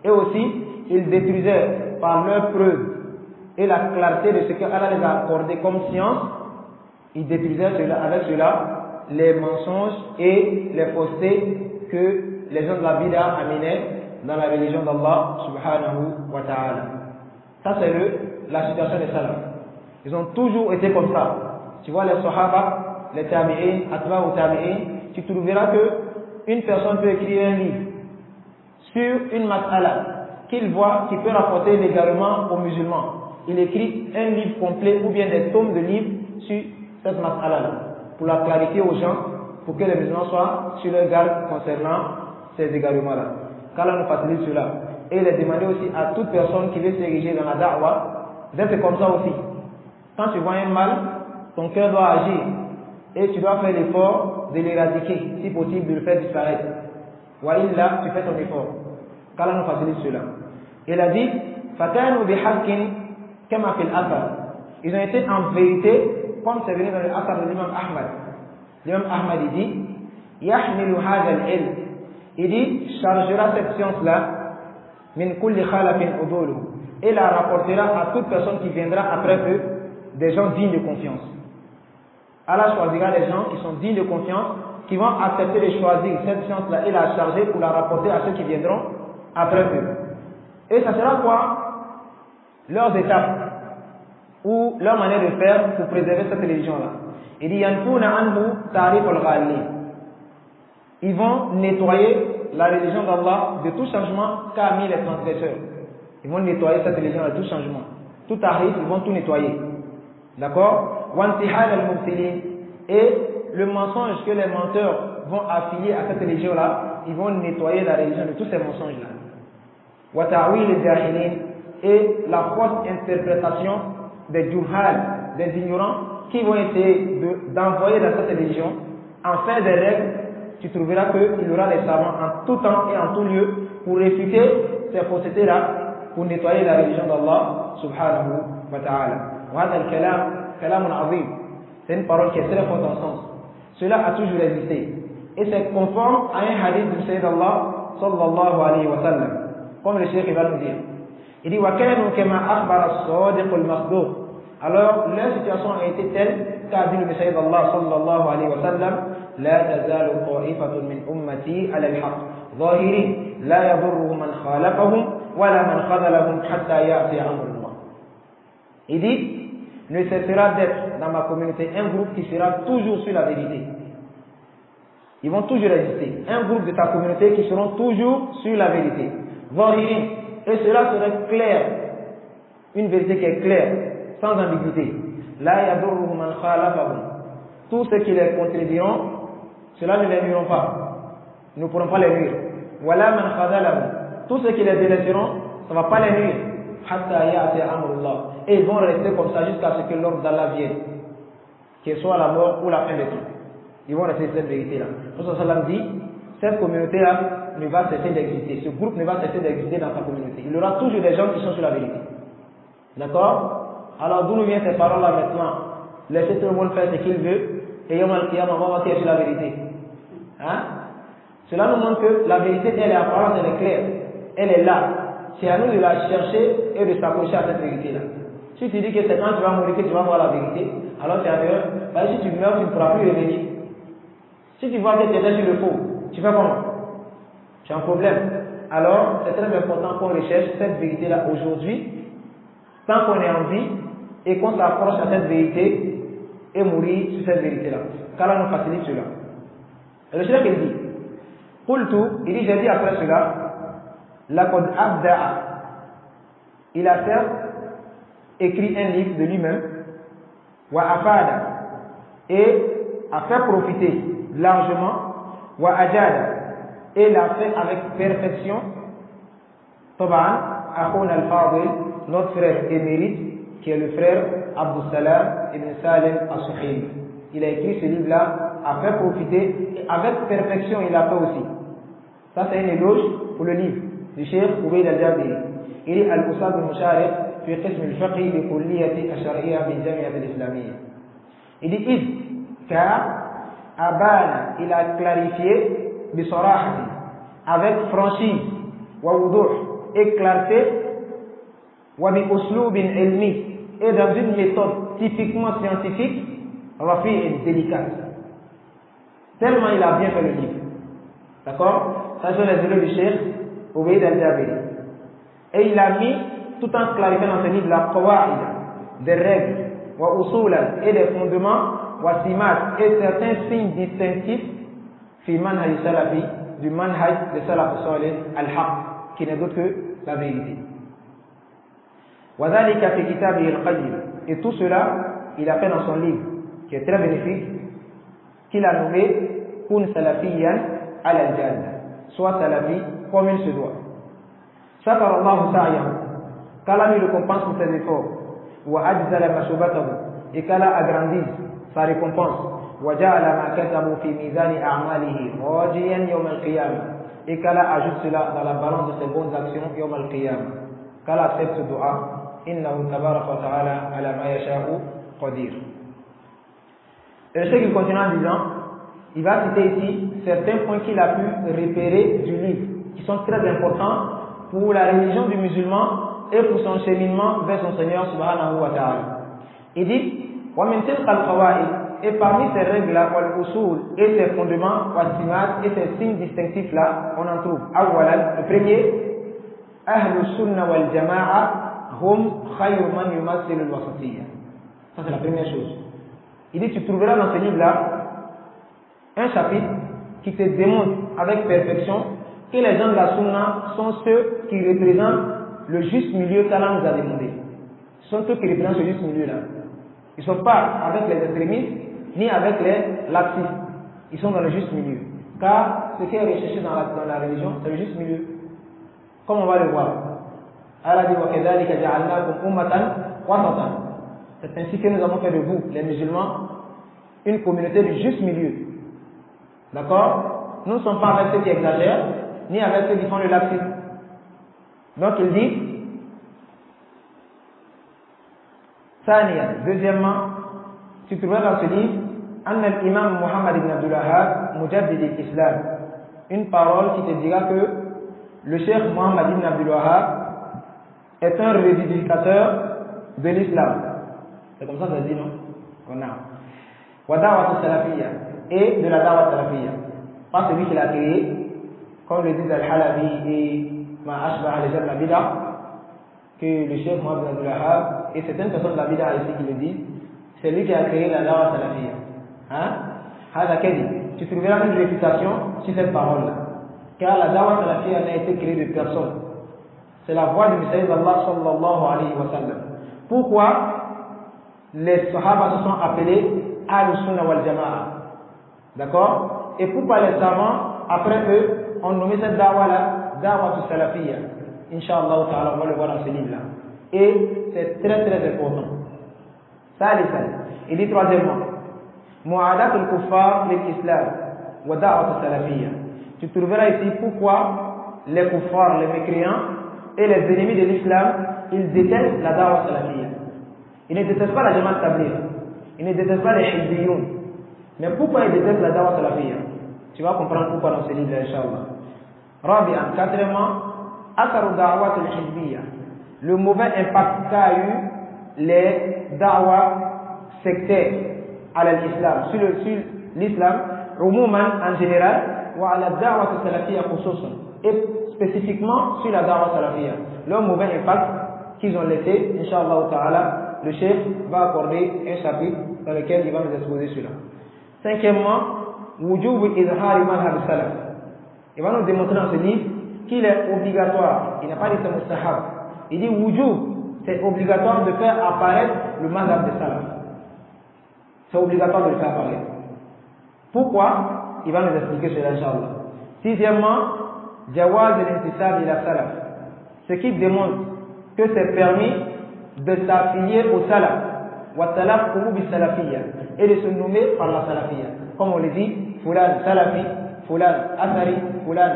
A: Et aussi, ils détruisaient par leurs preuves et la clarté de ce qu'Allah les a accordé comme science, ils détruisaient avec cela les mensonges et les faussetés que les gens de la Bida amenaient dans la religion d'Allah subhanahu wa ta'ala. Ça c'est la situation des salafs. Ils ont toujours été comme ça. Tu vois les sahaba, les tabi'in, atba ou tabi'in, tu trouveras que une personne peut écrire un livre sur une mas'ala qu'il voit, qui peut rapporter légalement aux musulmans. Il écrit un livre complet ou bien des tomes de livres sur cette mas'ala-là, pour la clarifier aux gens, pour que les musulmans soient sur leur garde concernant ces égarements-là. Qu'Allah nous facilite cela. Et il est demandé aussi à toute personne qui veut s'ériger dans la da'wah d'être comme ça aussi. Quand tu vois un mal, ton cœur doit agir et tu dois faire l'effort de l'éradiquer, si possible de le faire disparaître. Wa illa, tu fais ton effort. Qu'Allah nous facilite cela. Il a dit, فَكَانُوا بِحَقٍّ كَمَا فِي الْأَثَرِ. Ils ont été en vérité, comme c'est venu dans le Athar de l'imam Ahmad. L'imam Ahmad il dit, يَحْمِلُ هَذَا الْعِلْمِ. Il dit, chargera cette science-là, min kulli khalafin udulu, et la rapportera à toute personne qui viendra après eux, des gens dignes de confiance. Allah choisira des gens qui sont dignes de confiance, qui vont accepter de choisir cette science-là et la charger pour la rapporter à ceux qui viendront après eux. Et ça sera quoi? Leurs étapes ou leur manière de faire pour préserver cette religion-là. Il dit, yanfuna anhu ta'rif al-ghali. Ils vont nettoyer la religion d'Allah de tout changement qu'a mis les transgresseurs. Ils vont nettoyer cette religion de tout changement. Tout arrive, ils vont tout nettoyer. D'accord? Wantihal al-mubtilin. Et le mensonge que les menteurs vont affilier à cette religion-là, ils vont nettoyer la religion de tous ces mensonges-là. Wa ta'wil al-jahilin. Et la fausse interprétation des juhal, des ignorants, qui vont essayer d'envoyer dans cette religion, en faire des règles. Tu trouveras qu'il y aura des savants en tout temps et en tout lieu pour réfuter ces faussetés-là, pour nettoyer la religion d'Allah subhanahu wa ta'ala. C'est une parole qui est très forte en sens. Cela a toujours existé. Et c'est conforme à un hadith du Sayyid Allah sallallahu alayhi wa sallam. Comme le Cheikh va nous dire. Il dit, وَكَانُوا كَمَا أَخْبَرَ الصَّادِقُ الْمَصْدُوقُ. Alors, leur situation a été telle qu'a dit le Sayyid Allah sallallahu alayhi wa sallam, لا تزال طائفة من أمتي على الحق ظاهرين لا يضرهم من خالفهم ولا من خذلهم حتى يأتي أمر الله. Il dit, ne cessera d'être dans ma communauté un groupe qui sera toujours sur la vérité. Ils vont toujours exister. Un groupe de ta communauté qui seront toujours sur la vérité. ظاهرين. Et cela serait clair. Une vérité qui est claire, sans ambiguïté. لا يضرهم من خالفهم. Tous ceux qui les contrediront, cela ne les nuiront pas. Nous ne pourrons pas les nuire. Voilà man khadalahum. Tous ceux qui les délaisseront, ça ne va pas les nuire. Hatta ya'ti amrullah. Et ils vont rester comme ça jusqu'à ce que l'ordre d'Allah vienne. Qu'il soit la mort ou la fin des temps. Ils vont rester cette vérité-là. Le Prophète sallam dit, cette communauté-là ne va cesser d'exister. Ce groupe ne va cesser d'exister dans sa communauté. Il y aura toujours des gens qui sont sur la vérité. D'accord? Alors d'où nous viennent ces paroles-là maintenant? Laissez tout le monde faire ce qu'il veut. Et Yom al-Qiyamah, on va voir sur la vérité. Hein? Cela nous montre que la vérité, elle est apparente, elle est claire. Elle est là. C'est à nous de la chercher et de s'accrocher à cette vérité-là. Si tu dis que c'est quand tu vas mourir que tu vas voir la vérité, alors c'est ailleurs. Bah, si tu meurs, tu ne pourras plus revenir. Si tu vois que tu es sur le faux, tu fais comment? Tu as un problème. Alors, c'est très important qu'on recherche cette vérité-là aujourd'hui, tant qu'on est en vie, et qu'on s'approche à cette vérité, et mourir sur cette vérité-là. Qu'Allah nous facilite cela. Et le cheikh il dit, Qultu, il dit, j'ai dit après cela, Laqad abda'a. Il a certes écrit un livre de lui-même, wa afada, et a fait profiter largement, wa ajada, et l'a fait avec perfection, Taban, Akhun al-Fadil, notre frère émérite, qui est le frère Abdou Salam ibn Salim al-Suhaimi. Il a écrit ce livre-là, a fait profiter, et avec perfection il l'a fait aussi. Ça c'est un éloge pour le livre du Cheikh Ubayd al-Jabiri. Il est al-Ustad al-Musharif fi qism al-fiqh bi kulliyati al-shar'iyya bi jami'at al-islamiyya. Il dit id, car Abana, il a clarifié bi sarahati, avec franchise, wa wuduh, et clarté, wa bi uslubin ilmi, et dans une méthode typiquement scientifique, rafi et délicate. Tellement il a bien fait le livre. D'accord? Ça, c'est les élèves du Cheikh Obeid al-Jabiri. Et il a mis, tout en clarifiant dans ce livre, la qawa'id, des règles, wa usulan, et des fondements, wa simat, et certains signes distinctifs, fi manhaj salafi, du manhaj de salaf salih al-haq, qui n'est d'autre que la vérité. Wa dhalika fi kitabihi al-qayyim. Et tout cela, il a fait dans son livre, qui est très bénéfique, qu'il a nommé Kun Salafiyan al-Jannah, soit Salafi comme il se doit. Shakar Allah sa'yahu, qu'Allah lui récompense pour ses efforts, wa ajzala mashubatahu, et qu'Allah agrandisse sa récompense, wa ja'ala ma katabu fi mizani a'malihi rajiyan yawm al-qiyamah, et qu'Allah ajoute cela dans la balance de ses bonnes actions yawm al-qiyamah. Qu'Allah accepte ce dua, innahu tabaraka wa ta'ala ala ma yasha'u qadir. Et le cheikh continue en disant, il va citer ici certains points qu'il a pu repérer du livre, qui sont très importants pour la religion du musulman et pour son cheminement vers son Seigneur subhanahu wa ta'ala. Il dit, وَمِن تِلْقَ الْقَوَائِدِ, et parmi ces règles-là, wal-usul, et ces fondements, wal-simat, et ces signes distinctifs-là, on en trouve, awwalan, le premier, أهل السنة والجماعة هم خير من يمثل الوسطية. Ça c'est la première chose. Il dit, tu trouveras dans ce livre-là un chapitre qui te démontre avec perfection que les gens de la Sunna sont ceux qui représentent le juste milieu qu'Allah nous a demandé. Ce sont ceux qui représentent ce juste milieu-là. Ils ne sont pas avec les extrémistes ni avec les laxistes. Ils sont dans le juste milieu. Car ce qui est recherché dans la religion, c'est le juste milieu. Comme on va le voir. Allah dit وَكَذَلِكَ جَعَلْنَاكُمْ أُمَّةً وَسَطًا. C'est ainsi que nous avons fait de vous, les musulmans, une communauté du juste milieu. D'accord? Nous ne sommes pas avec ceux qui exagèrent, ni avec ceux qui font le laxisme. Donc il dit, Thaniya, deuxièmement, tu trouveras dans ce livre, Anna l'imam Muhammad ibn Abdul Wahhab, Mujaddid al-Islam, une parole qui te dira que le cheikh Muhammad ibn Abdul Wahhab est un revivificateur de l'islam. C'est comme ça que ça dit, non? On a. Wa da'wat salafiyya, et de la da'wat salafiyya. Pas celui qui l'a créé, comme le disent Al-Halabi et Ma Ashbah al-Jannah Bida, que le cheikh Muhammad ibn Abdul Wahhab, et certaines personnes de la Bida ici qui le disent, c'est lui qui a créé la da'wat salafiyya. Hein? Hada Kedi. Tu trouveras une réfutation sur cette parole-là. Car la da'wat salafiyya n'a été créée de personne. C'est la voix du messager d'Allah sallallahu alayhi wa sallam. Pourquoi les Sahaba se sont appelés Al-Sunnah wal-Jama'a? D'accord? Et pourquoi les savants, après eux, ont nommé cette da'wa-là Da'wa salafiyya? Inch'Allah ta'ala, on va le voir dans ce livre-là. Et c'est très très important. Ça, il dit troisièmement, Mu'adat al-Kuffar l'Islam wa Da'wa salafiyya. Tu trouveras ici pourquoi les kuffars, les mécréants et les ennemis de l'islam, ils détestent la Da'wa salafiyya. Ils ne détestent pas la Jamaat Tabligh, ils ne détestent pas les Hizbiyoun. Mais pourquoi ils détestent la Da'wa salafiyya? Tu vas comprendre pourquoi dans ce livre, Inch'Allah. Rabi'an, quatrièmement, Akaru Da'wat al-Hizbiyya, le mauvais impact qu'a eu les Da'wa sectaires à l'islam, sur l'islam, umuman en général, wa ala Da'wat salafiyya khususan, et spécifiquement sur la Da'wa salafiyya. Leur mauvais impact qu'ils ont laissé, Inch'Allah ta'ala, le chef va accorder un chapitre dans lequel il va nous exposer cela. Cinquièmement, Wujub izhari manhaj salaf. Il va nous démontrer dans ce livre qu'il est obligatoire, il n'a pas dit c'est mustahab, il dit wujub, c'est obligatoire de faire apparaître le madhab des salaf. C'est obligatoire de le faire apparaître. Pourquoi? Il va nous expliquer cela, Inch'Allah. Sixièmement, Jawaz al-intisab ila salaf, ce qui démontre que c'est permis de s'affilier au salaf, wa salaf qulub salafiyya, et de se nommer par la salafiyya. Comme on le dit, Fulan salafi, Fulan athari, Fulan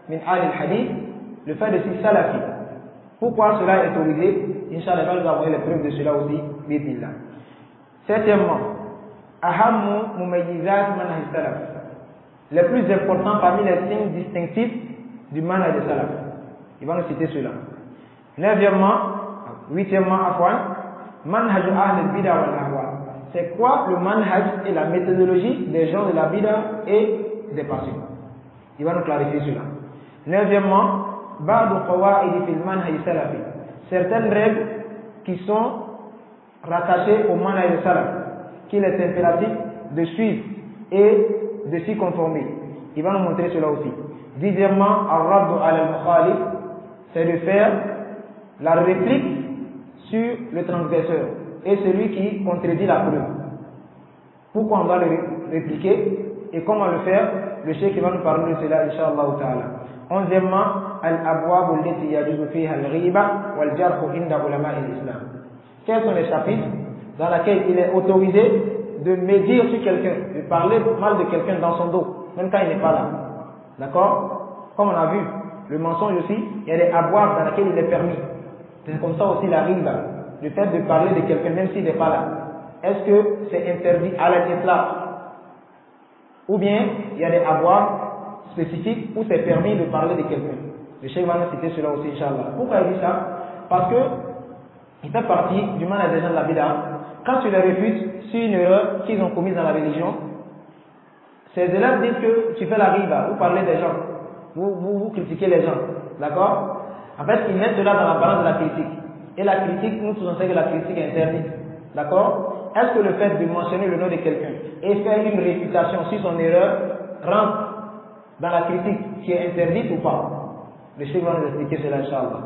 A: min al-hadith, le fait de dire salafi. Pourquoi cela est autorisé? Inch'Allah, il va nous envoyer les preuves de cela aussi, bismillah. Septièmement, Ahammu mumayyizat manhaj salaf, les plus importants parmi les signes distinctifs du manhaj de salaf. Il va nous citer cela. Neuvièmement, Huitièmement, manhaj al-bida wal-ahwa. C'est quoi le manhaj et la méthodologie des gens de la bida et des passions? Il va nous clarifier cela. Neuvièmement, ba'du qawaid fil manhaj salafi. Certaines règles qui sont rattachées au manhaj salaf, qu'il est impératif de suivre et de s'y conformer. Il va nous montrer cela aussi. Dixièmement, ar-raddu ala al-mukhalif, c'est de faire la réplique sur le transgresseur et celui qui contredit la preuve. Pourquoi on doit le répliquer et comment le faire? Le cheikh va nous parler de cela, Inch'Allah ta'ala. Onzièmement, al-abwab allati yajuzu fiha al-ghiba wal jarh inda ulama al-islam. Quels sont les chapitres dans lesquels il est autorisé de médire sur quelqu'un, de parler mal de quelqu'un dans son dos, même quand il n'est pas là? D'accord? Comme on a vu, le mensonge aussi, il y a des abwaab dans lesquels il est permis. C'est comme ça aussi la riba, le fait de parler de quelqu'un même s'il n'est pas là. Est-ce que c'est interdit à l'islam? Ou bien il y a des avoirs spécifiques où c'est permis de parler de quelqu'un. Le cheikh va nous citer cela aussi, Inch'Allah. Pourquoi il dit ça? Parce que il fait partie du manhaj des gens de la bid'a. Quand tu les réfutes sur une erreur qu'ils ont commise dans la religion, ces élèves disent que tu fais la riba, vous parlez des gens, vous critiquez les gens. D'accord? En fait, ils mettent cela dans la balance de la critique. Et la critique, nous tous on sait que la critique est interdite. D'accord? Est-ce que le fait de mentionner le nom de quelqu'un et faire une réfutation sur son erreur rentre dans la critique qui est interdite ou pas? Le cheikh va nous expliquer cela, Inch'Allah.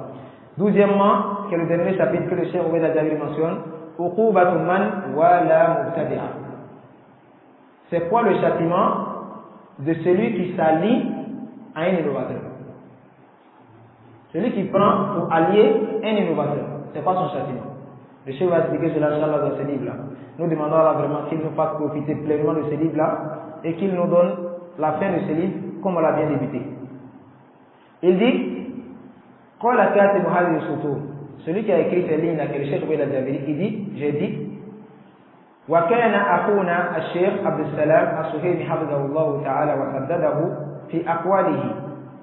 A: Douzièmement, qui est le dernier chapitre que le cheikh Oubaid al-Jabiri mentionne, uqubatu man wala mubtadi'a. C'est quoi le châtiment de celui qui s'allie à un innovateur? Celui qui prend pour allier un innovateur, c'est quoi son châtiment? Le cheikh va expliquer cela, Inch'Allah, dans ce livre-là. Nous demandons à Allah vraiment qu'il nous fasse profiter pleinement de ce livre-là et qu'il nous donne la fin de ce livre comme on l'a bien débuté. Il dit, celui qui a écrit ces lignes-là, que le cheikh Oubaid al-Jabiri, il dit, j'ai dit, وكان أخونا الشيخ عبد السلام السهيمي حفظه الله تعالى وسدده في أقواله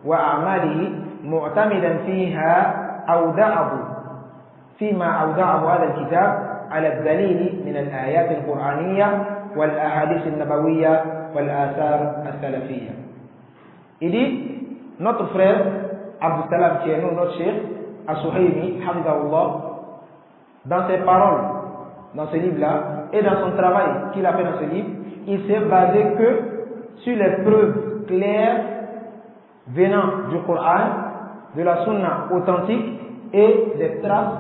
A: وأعماله معتمدا فيما أودعه هذا الكتاب على الدليل من الآيات القرآنية والأحاديث النبوية والآثار السلفية. Il dit, notre frère Abdul Salam, qui est notre cheikh As-Suhaimi Hamdahullah, dans ses paroles, dans ce livre-là, et dans son travail qu'il a fait dans ce livre, il s'est basé que sur les preuves claires venant du Coran, de la Sunna authentique et des traces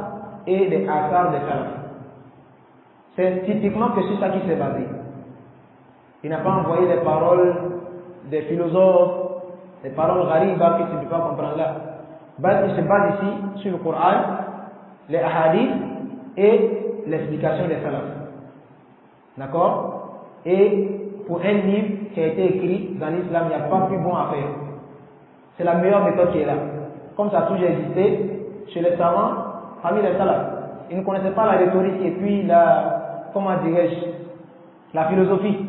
A: et des asars des salaf. C'est typiquement que sur ça qu'il s'est basé. Il n'a pas envoyé les paroles des philosophes, des paroles ghariba que tu ne peux pas comprendre là. Il se base ici sur le Coran, les hadiths et l'explication des salafs. D'accord? Et pour un livre qui a été écrit dans l'islam, il n'y a pas plus bon à faire. C'est la meilleure méthode qui est là. Comme ça a toujours existé chez les savants, parmi les salafs. Ils ne connaissaient pas la rhétorique et puis la, comment dirais-je, la philosophie.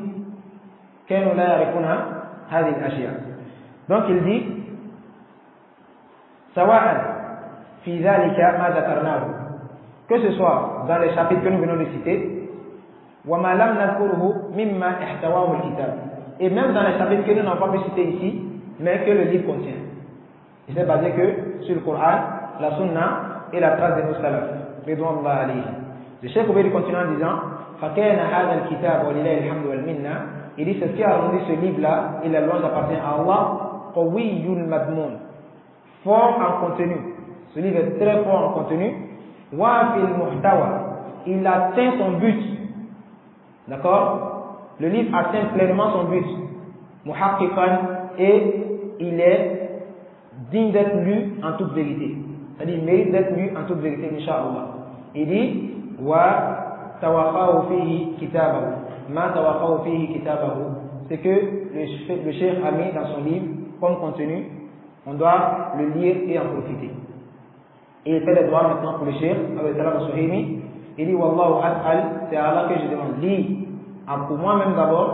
A: Donc il dit, que ce soit dans les chapitres que nous venons de citer, et même dans les chapitres que nous n'avons pas pu citer ici, mais que le livre contient. Il s'est basé que sur le Coran, la Sunna et la trace de nos salafs. Le cheikh Oubaid continue en disant, il dit, c'est ce qui a rendu ce livre-là, et la louange appartient à Allah, fort en contenu. Ce livre est très fort en contenu. Il atteint son but. D'accord? Le livre atteint pleinement son but. Et il est digne d'être lu en toute vérité. C'est-à-dire, il mérite d'être lu en toute vérité, Inch'Allah. Il dit, c'est que le cheikh a mis dans son livre comme contenu, on doit le lire et en profiter. Et il fait des doigts maintenant pour le cheikh, avec Salam Suhaimi. Il dit, Wallahu as'al, c'est à Allah que je demande. Lis, pour moi-même d'abord,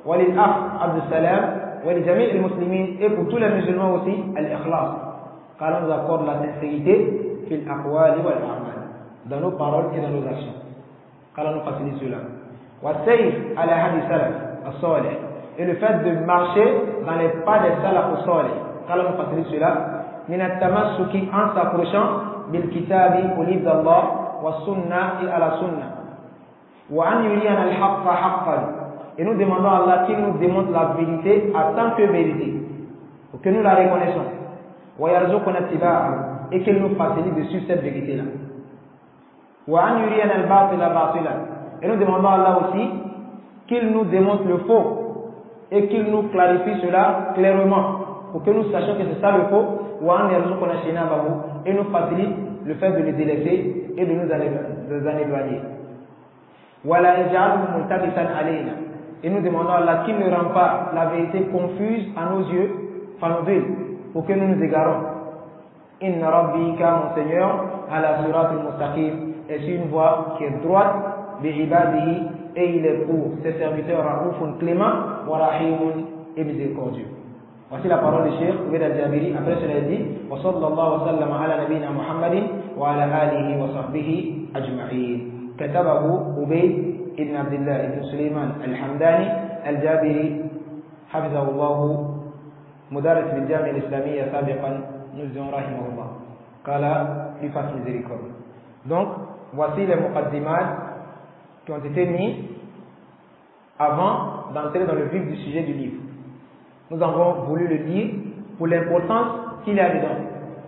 A: walil akh Abdul Salam, walil jami' al-muslimin, et pour tous les musulmans aussi, al-ikhlas. Car on nous accorde la sincérité, fil aqwali wal a'mal. dans nos paroles et dans nos actions. qu'Allah nous facilite cela. Wa-sayr ala hadi salaf as-salih, et le fait de marcher dans les pas des salaf as-salih, qu'Allah nous facilite cela. Min at-tamassuki, en s'approchant bil kitabi, au livre d'Allah, wa sunna, et à la sunna. Wa an yuriyana al-haqqa haqqan, et nous demandons à Allah qu'il nous démontre la vérité en tant que vérité, pour que nous la reconnaissons. Wa yarzuqna ittiba'a, et qu'il nous facilite de suivre cette vérité-là. Wa an yuriyana al-batila batilan, et nous demandons à Allah aussi qu'il nous démontre le faux et qu'il nous clarifie cela clairement pour que nous sachions que c'est ça le faux. Wa an yarzuqna shinabahu, et nous facilite le fait de le délaisser et de nous en éloigner. Wa la yaj'alhu multabisan alayna, et nous demandons à Allah qu'il ne rend pas la vérité confuse à nos yeux, enfin nos yeux, pour que nous nous égarons. Inna rabbika, mon Seigneur, ala siratul mustaqim, est sur une voie qui est droite, bi'ibadihi, et il est pour ses serviteurs raoufun clément, wa rahimun, et miséricordieux. Voici la parole du Cheikh Ubayd al-Jabiri. Après cela dit, wa sallallahu wa sallam ala nabina Muhammadin wa ala alihi wa sahbihi ajma'in. كتبه أبي بن عبد الله بن سليمان الحمداني الجابري حفظه الله مدرس بالجامعة الإسلامية سابقا نزل رحمه الله قال في فصل miséricorde. Donc voici les muqaddimat qui ont été mis avant d'entrer dans le vif du sujet du livre. Nous avons voulu le lire pour l'importance qu'il y a dedans.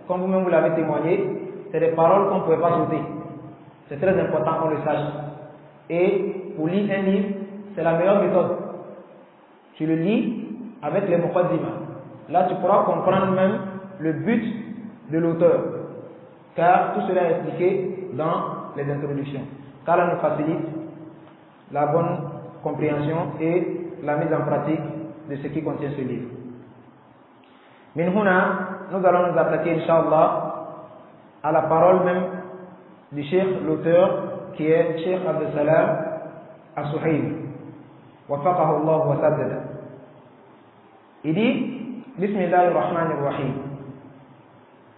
A: Comme vous-même vous l'avez témoigné, c'est des paroles qu'on ne pouvait pas sauter. C'est très important qu'on le sache. Et pour lire un livre, c'est la meilleure méthode. Tu le lis avec les muqaddimat. Là, tu pourras comprendre même le but de l'auteur. Car tout cela est expliqué dans les introductions. Car elle nous facilite la bonne compréhension et la mise en pratique de ce qui contient ce livre. Min huna, nous allons nous attaquer, Inch'Allah, à la parole même du Cheikh, l'auteur, qui est Cheikh Abdel Salam As-Suhaimi. Wafaqahu Allah wa saddada. Il dit, Bismillahir Rahmanir Rahim.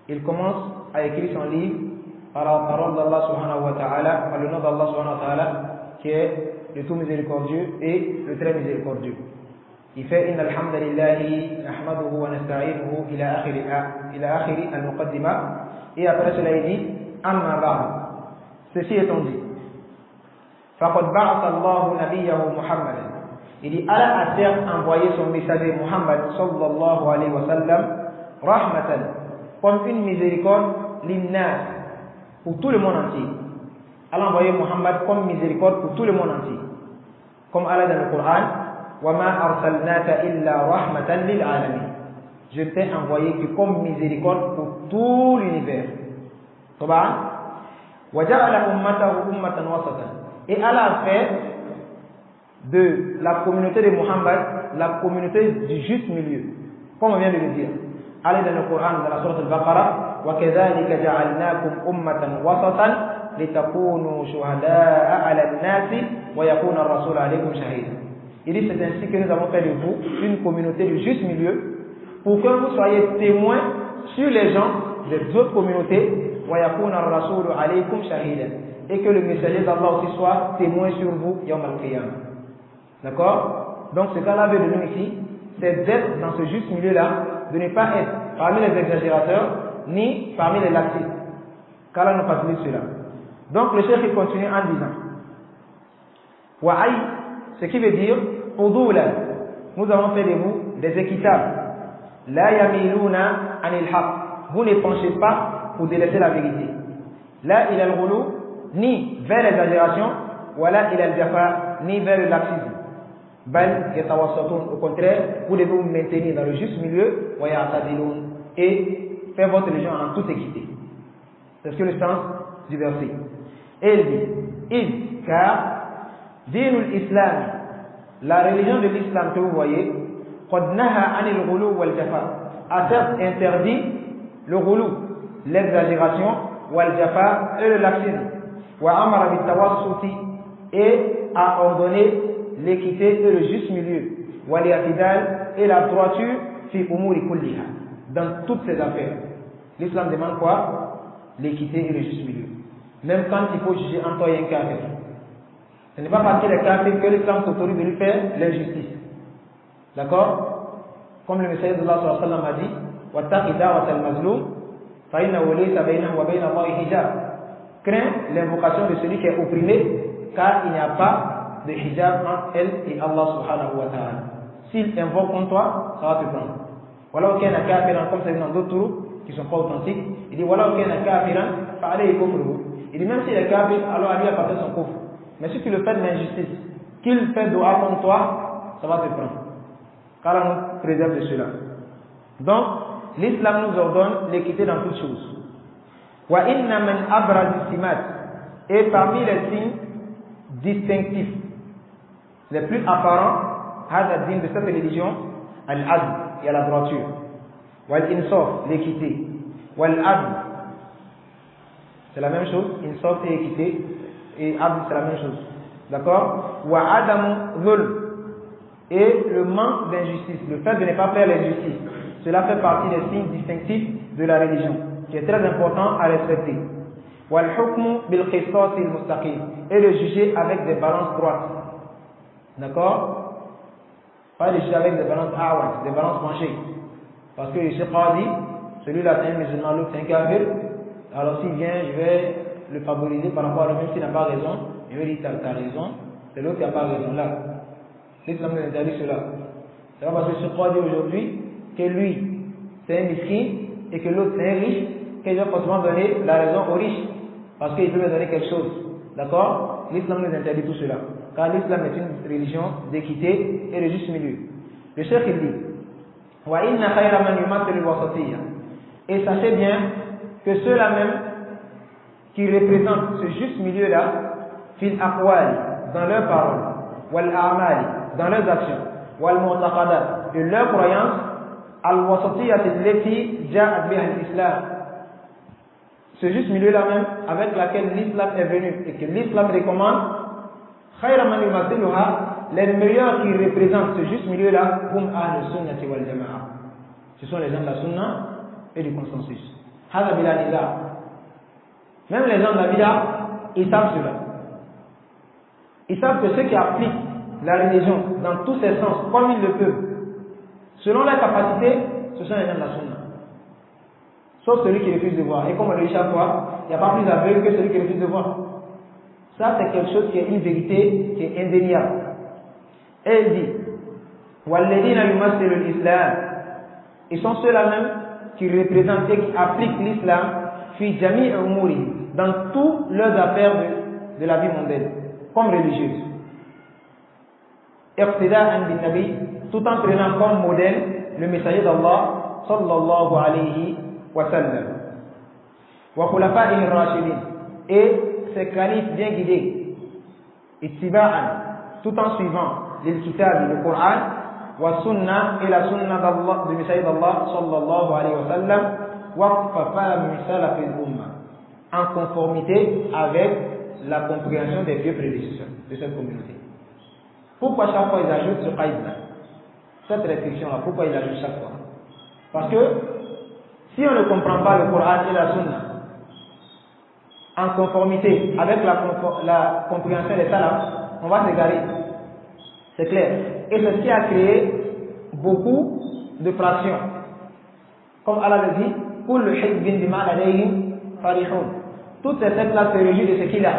A: Il commence à écrire son livre par la parole d'Allah subhanahu wa ta'ala, par le nom d'Allah subhanahu wa ta'ala, qui est le tout miséricordieux et le très miséricordieux. Il fait Inna alhamdulillahi nahmaduhu wa nasta'inuhu ila akhiri al-muqaddima, et après cela il dit Amma ba'd. Ceci étant dit, faqad ba'atha Allahu nabiyyahu Muhammadan. Il dit Allah a certes envoyé son messager Muhammad sallallahu alayhi wa sallam rahmatan, comme une miséricorde linnas, pour tout le monde entier. Allah a envoyé Muhammad comme miséricorde pour tout le monde entier. Comme Allah dans le Coran, wa ma arsalnaka illa rahmatan lil alamin. Je t'ai envoyé que comme miséricorde pour tout l'univers. وَجَعَلَ أُمَّتَهُ أُمَّةً وَسَطًا. Et Allah a fait de la communauté de Muhammad la communauté du juste milieu, comme on vient de le dire. Allah dans le Coran, dans la sourate Al-Baqarah, وَكَذَلِكَ جَعَلْنَاكُمْ أُمَّةً وَسَطًا لِتَكُونُوا شُهَدَاءَ عَلَى النَّاسِ وَيَكُونَ الرَّسُولُ عَلَيْكُمْ شَهِيدًا. Il dit c'est ainsi que nous avons fait de vous une communauté du juste milieu, pour que vous soyez témoins sur les gens des autres communautés, et que le messager d'Allah aussi soit témoin sur vous Yawm al-Qiyamah. D'accord? Donc ce qu'Allah veut de nous ici, c'est d'être dans ce juste milieu-là, de ne pas être parmi les exagérateurs, ni parmi les laxistes. Qu'Allah nous facilite cela. Donc le cheikh continue en disant Wa'ay, ce qui veut dire Udulan, nous avons fait de vous des équitables. La yamiluna anil haq, vous ne penchez pas pour délaisser la vérité. Là, il a le ghulu, ni vers l'exagération, ou là, il a le jafa, ni vers le laxisme. Bal yatawassatun, au contraire, vous devez vous maintenir dans le juste milieu, wa ya'tadilun, et faire votre religion en toute équité. C'est ce que le sens du verset. Et il dit, car dinul islam, la religion de l'islam que vous voyez, qad naha anil ghulu wal jafa, a certes interdit le ghulu, l'exagération, wal jafa, et le laxisme, wa amara bit tawassuti, et a ordonné l'équité et le juste milieu, wal i'tidal, et la droiture fi umuri kulliha, dans toutes ces affaires. L'islam demande quoi? L'équité et le juste milieu. même quand il faut juger un toi et un kafir. Ce n'est pas parce qu'il est kafir que l'islam s'autorise de lui faire l'injustice. D'accord? Comme le messager d'Allah sallallahu alayhi wa sallam a dit, وَاتَّقِ دَعْوَةَ الْمَظْلُومِ فَإِنَّهُ لَيْسَ بَيْنَهُ وَبَيْنَ اللَّهِ حِجَابٌ. Crains l'invocation de celui qui est opprimé, car il n'y a pas de hijab entre elle et Allah subhanahu wa ta'ala. S'il invoque contre toi, ça va te prendre. Voilà aucun kafiran, comme c'est dans d'autres trous qui ne sont pas authentiques. Il dit voilà aucun kafiran, fa'alayhi kufruhu. Il dit même s'il est kafir, alors à lui appartient son kufr. Mais si tu le fais de l'injustice, qu'il fait dua contre toi, ça va te prendre. Car Allah nous préserve de cela. Donc, l'islam nous ordonne l'équité dans toutes choses. Wa inna man abraz simat, et parmi les signes distinctifs les plus apparents hada din de cette religion, al-adl, il y a la droiture, wal-insaf, l'équité, wal-adl, c'est la même chose, insaf et équité, et adl c'est la même chose, d'accord, wa adamu dhulm, et le manque d'injustice, le fait de ne pas faire l'injustice, cela fait partie des signes distinctifs de la religion, qui est très important à respecter. Wal-hukmu bil-qisas al-mustaqim, et le juger avec des balances droites, d'accord. Pas de juger avec des balances awad, des balances penchées. Parce que le Cheikh a dit, celui-là c'est un musulman, l'autre c'est un kafir. Alors s'il vient, je vais le favoriser par rapport à lui, même s'il n'a pas raison. Je vais dire, t'as raison, c'est l'autre qui n'a pas raison. Là, l'islam nous interdit cela. C'est pas parce que le Cheikh a dit aujourd'hui que lui, c'est un miskin et que l'autre c'est un riche, que je vais forcément donner la raison au riche. Parce qu'il peut me donner quelque chose. D'accord? L'islam nous interdit tout cela. Car l'islam est une religion d'équité et de juste milieu. Le cheikh il dit wa inna khayra man yumathilu al-wasatiyya, et sachez bien que ceux-là même qui représentent ce juste milieu là fil aqwali, dans leurs paroles, wal a'mali, dans leurs actions, wal mu'taqadat, de leurs croyances, al-wasatiyya allati ja'at biha al-islam, ce juste milieu là même avec laquelle l'islam est venu et que l'islam recommande. Les meilleurs qui représentent ce juste milieu-là, ce sont les gens de la sunna et du consensus. Même les gens de la bid'a, ils savent cela. Ils savent que ceux qui appliquent la religion dans tous ses sens, comme ils le peuvent, selon leur capacité, ce sont les gens de la sunna. Sauf celui qui refuse de voir. Et comme on le dit chaque fois, il n'y a pas plus aveugle que celui qui refuse de voir. Ça, c'est quelque chose qui est une vérité qui est indéniable. Et il dit, وَالَّذِينَ يُمَثِّلُ الْإِسْلَامِ, ils sont ceux-là même qui représentent et qui appliquent l'islam fi jami' umuri, dans toutes leurs affaires de la vie mondaine, comme religieuse. Iqtida'an bin Nabi, tout en prenant comme modèle le messager d'Allah sallallahu alayhi wa sallam. Wa khulafa'ihi ar-rashidin, et ces califes bien guidés, ittiba'an, tout en suivant l'kitab, le Coran, wa sunna, et la sunna d'Allah, du messager d'Allah sallallahu alayhi wa sallam, waqfafa misala fil umma, en conformité avec la compréhension des vieux prédécesseurs de cette communauté. Pourquoi chaque fois ils ajoutent ce qaïd-là, cette restriction-là, pourquoi ils ajoutent chaque fois? Parce que si on ne comprend pas le Coran et la sunna en conformité avec la compréhension des salafs, on va s'égarer. C'est clair. Et c'est ce qui a créé beaucoup de fractions. Comme Allah le dit, Kullu hizbin bima ladayhim farihun. Toutes ces sectes-là se réjouissent de ce qu'il a.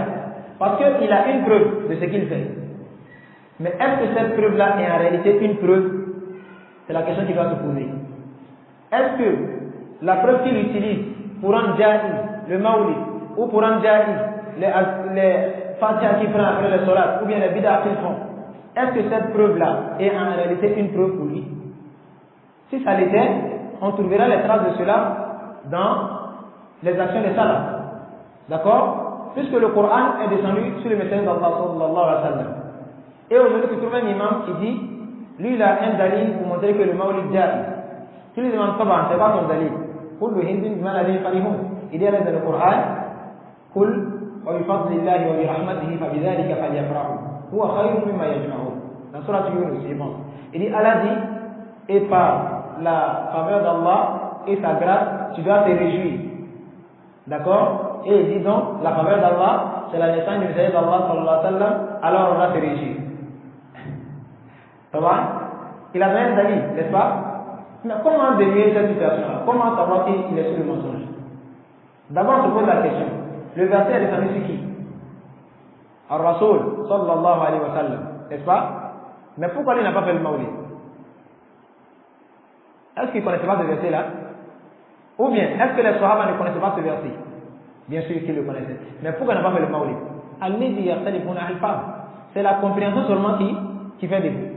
A: Parce qu'il a une preuve de ce qu'il fait. Mais est-ce que cette preuve-là est en réalité une preuve? C'est la question qui doit se poser. Est-ce que la preuve qu'il utilise pour rendre jaï, le maoulid, ou pour rendre jaï, les fatiha qui prennent après les solat, ou bien les bid'a qu'ils font, est-ce que cette preuve-là est en réalité une preuve pour lui? Si ça l'était, on trouvera les traces de cela dans les actions des salafs. D'accord? Puisque le Coran est descendu sur le messager d'Allah sallallahu alayhi wa sallam. Et aujourd'hui, tu trouves un imam qui dit, lui il a un dalil pour montrer que le maoulid jaï. Tu lui demandes comment, c'est pas ton dalil. Il dit dans le Coran, قل وبفضل الله وبرحمته فبذلك فليفرحوا هو خير مما يجمعون. Dans Surah Yunus, c'est bon. Il dit, Allah dit, et par la faveur d'Allah et sa grâce, tu dois te réjouir. D'accord? Et il dit donc, la faveur d'Allah, c'est la naissance du messager d'Allah sallallahu alayhi wa sallam, alors on va se réjouir. Ça va? Il a donné un avis, n'est-ce pas? Mais comment dévier cette situation-là? Comment savoir qu'il est sur le mensonge? D'abord, on se pose la question. Le verset est descendu sur qui? Al-Rasoul sallallahu alayhi wa sallam, n'est-ce pas? Mais pourquoi il n'a pas fait le Mawlid? Est-ce qu'il ne connaissait pas ce verset-là? Ou bien, est-ce que les Sahaba ne connaissaient pas ce verset? Bien sûr qu'ils le connaissaient. Mais pourquoi il n'a pas fait le Mawlid? C'est la compréhension seulement qui fait défaut.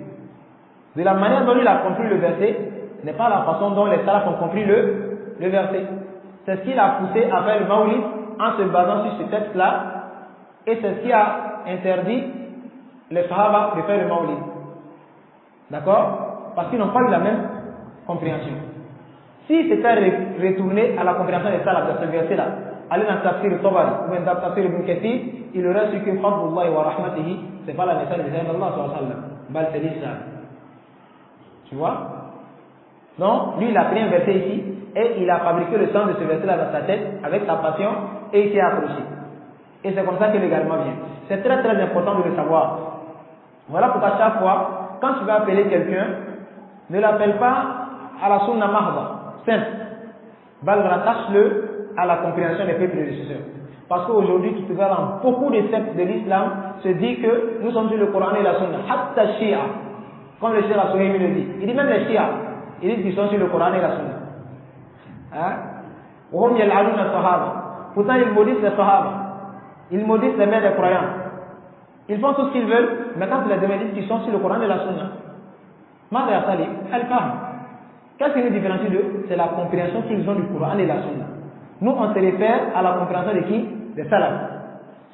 A: De la manière dont il a compris le verset, n'est pas la façon dont les salafs ont compris le verset. C'est ce qui l'a poussé à faire le Mawlid en se basant sur ce texte-là, et c'est ce qui a interdit les Sahaba de faire le Mawlid. D'accord? Parce qu'ils n'ont pas eu la même compréhension. Si c'était retourné à la compréhension des salafs de ce verset-là, aller dans le tafsir Tabari ou dans le tafsir Ibn Kathir, il aurait su que Fadlullahi wa rahmatihi, c'est pas la naissance de d'Allah sallallahu alayhi wa sallam, bal c'est l'islam. Tu vois? Donc, lui, il a pris un verset ici et il a fabriqué le sens de ce verset-là dans sa tête avec sa passion et il s'est accroché. Et c'est comme ça que l'égarement vient. C'est très très important de le savoir. Voilà pourquoi chaque fois, quand tu vas appeler quelqu'un, ne l'appelle pas à la sunna mahda, simple. Bal rattache-le à la compréhension des peuples prédécesseurs. Parce qu'aujourd'hui, tu te vois dans beaucoup de sectes de l'islam se dit que nous sommes sur le Coran et la sunna. Hatta Shia, comme le Cheikh Al-Suhaimi le dit. Il dit même les Shia, ils disent qu'ils sont sur le Coran et la sunna. Hein? Pourtant, ils maudissent les Sahaba. Ils maudissent les mères des croyants. Ils font tout ce qu'ils veulent, mais quand ils les demandent, ils disent qu'ils sont sur le Coran et la sunna. Madre Salih, elle parle. Qu'est-ce qui nous différencie d'eux? C'est la compréhension qu'ils ont du Coran et la sunna. Nous, on se réfère à la compréhension de qui? Des salafs.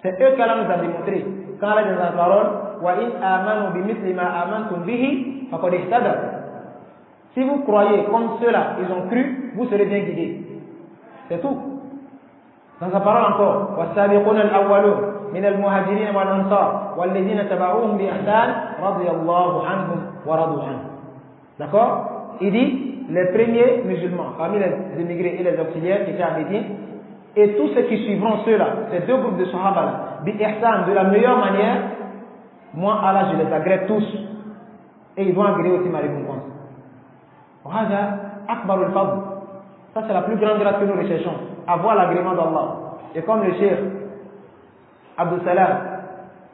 A: C'est eux qu'Allah nous a démontré. Quand Allah dit dans la parole, وَإِنْ آمَنُوا بِمِثْلِ مَا آمَنْتُمْ بِهِ فَقَدْ اهْتَدَوْا. Si vous croyez comme ceux-là, ils ont cru, vous serez bien guidés. C'est tout. Dans sa parole encore, وَالسَّابِقُونَ الْأَوَّلُونَ مِنَ الْمُهَاجِرِينَ وَالْأَنصَارِ وَالَّذِينَ تَبَعُوهُم بِإِحْسَانٍ رَضِيَ اللَّهُ عَنْهُمْ وَرَضُوا عَنْهُ. D'accord? Il dit, les premiers musulmans, parmi les immigrés et les auxiliaires qui étaient à Médine, et tous ceux qui suivront ceux-là, ces deux groupes de Sahaba, bi-ihsan, de la meilleure manière, moi, Allah, je les agrée tous. Et ils vont agréer aussi ma récompense. Ça, c'est la plus grande grâce que nous recherchons, avoir l'agrément d'Allah. Et comme le cheikh Abdul Salam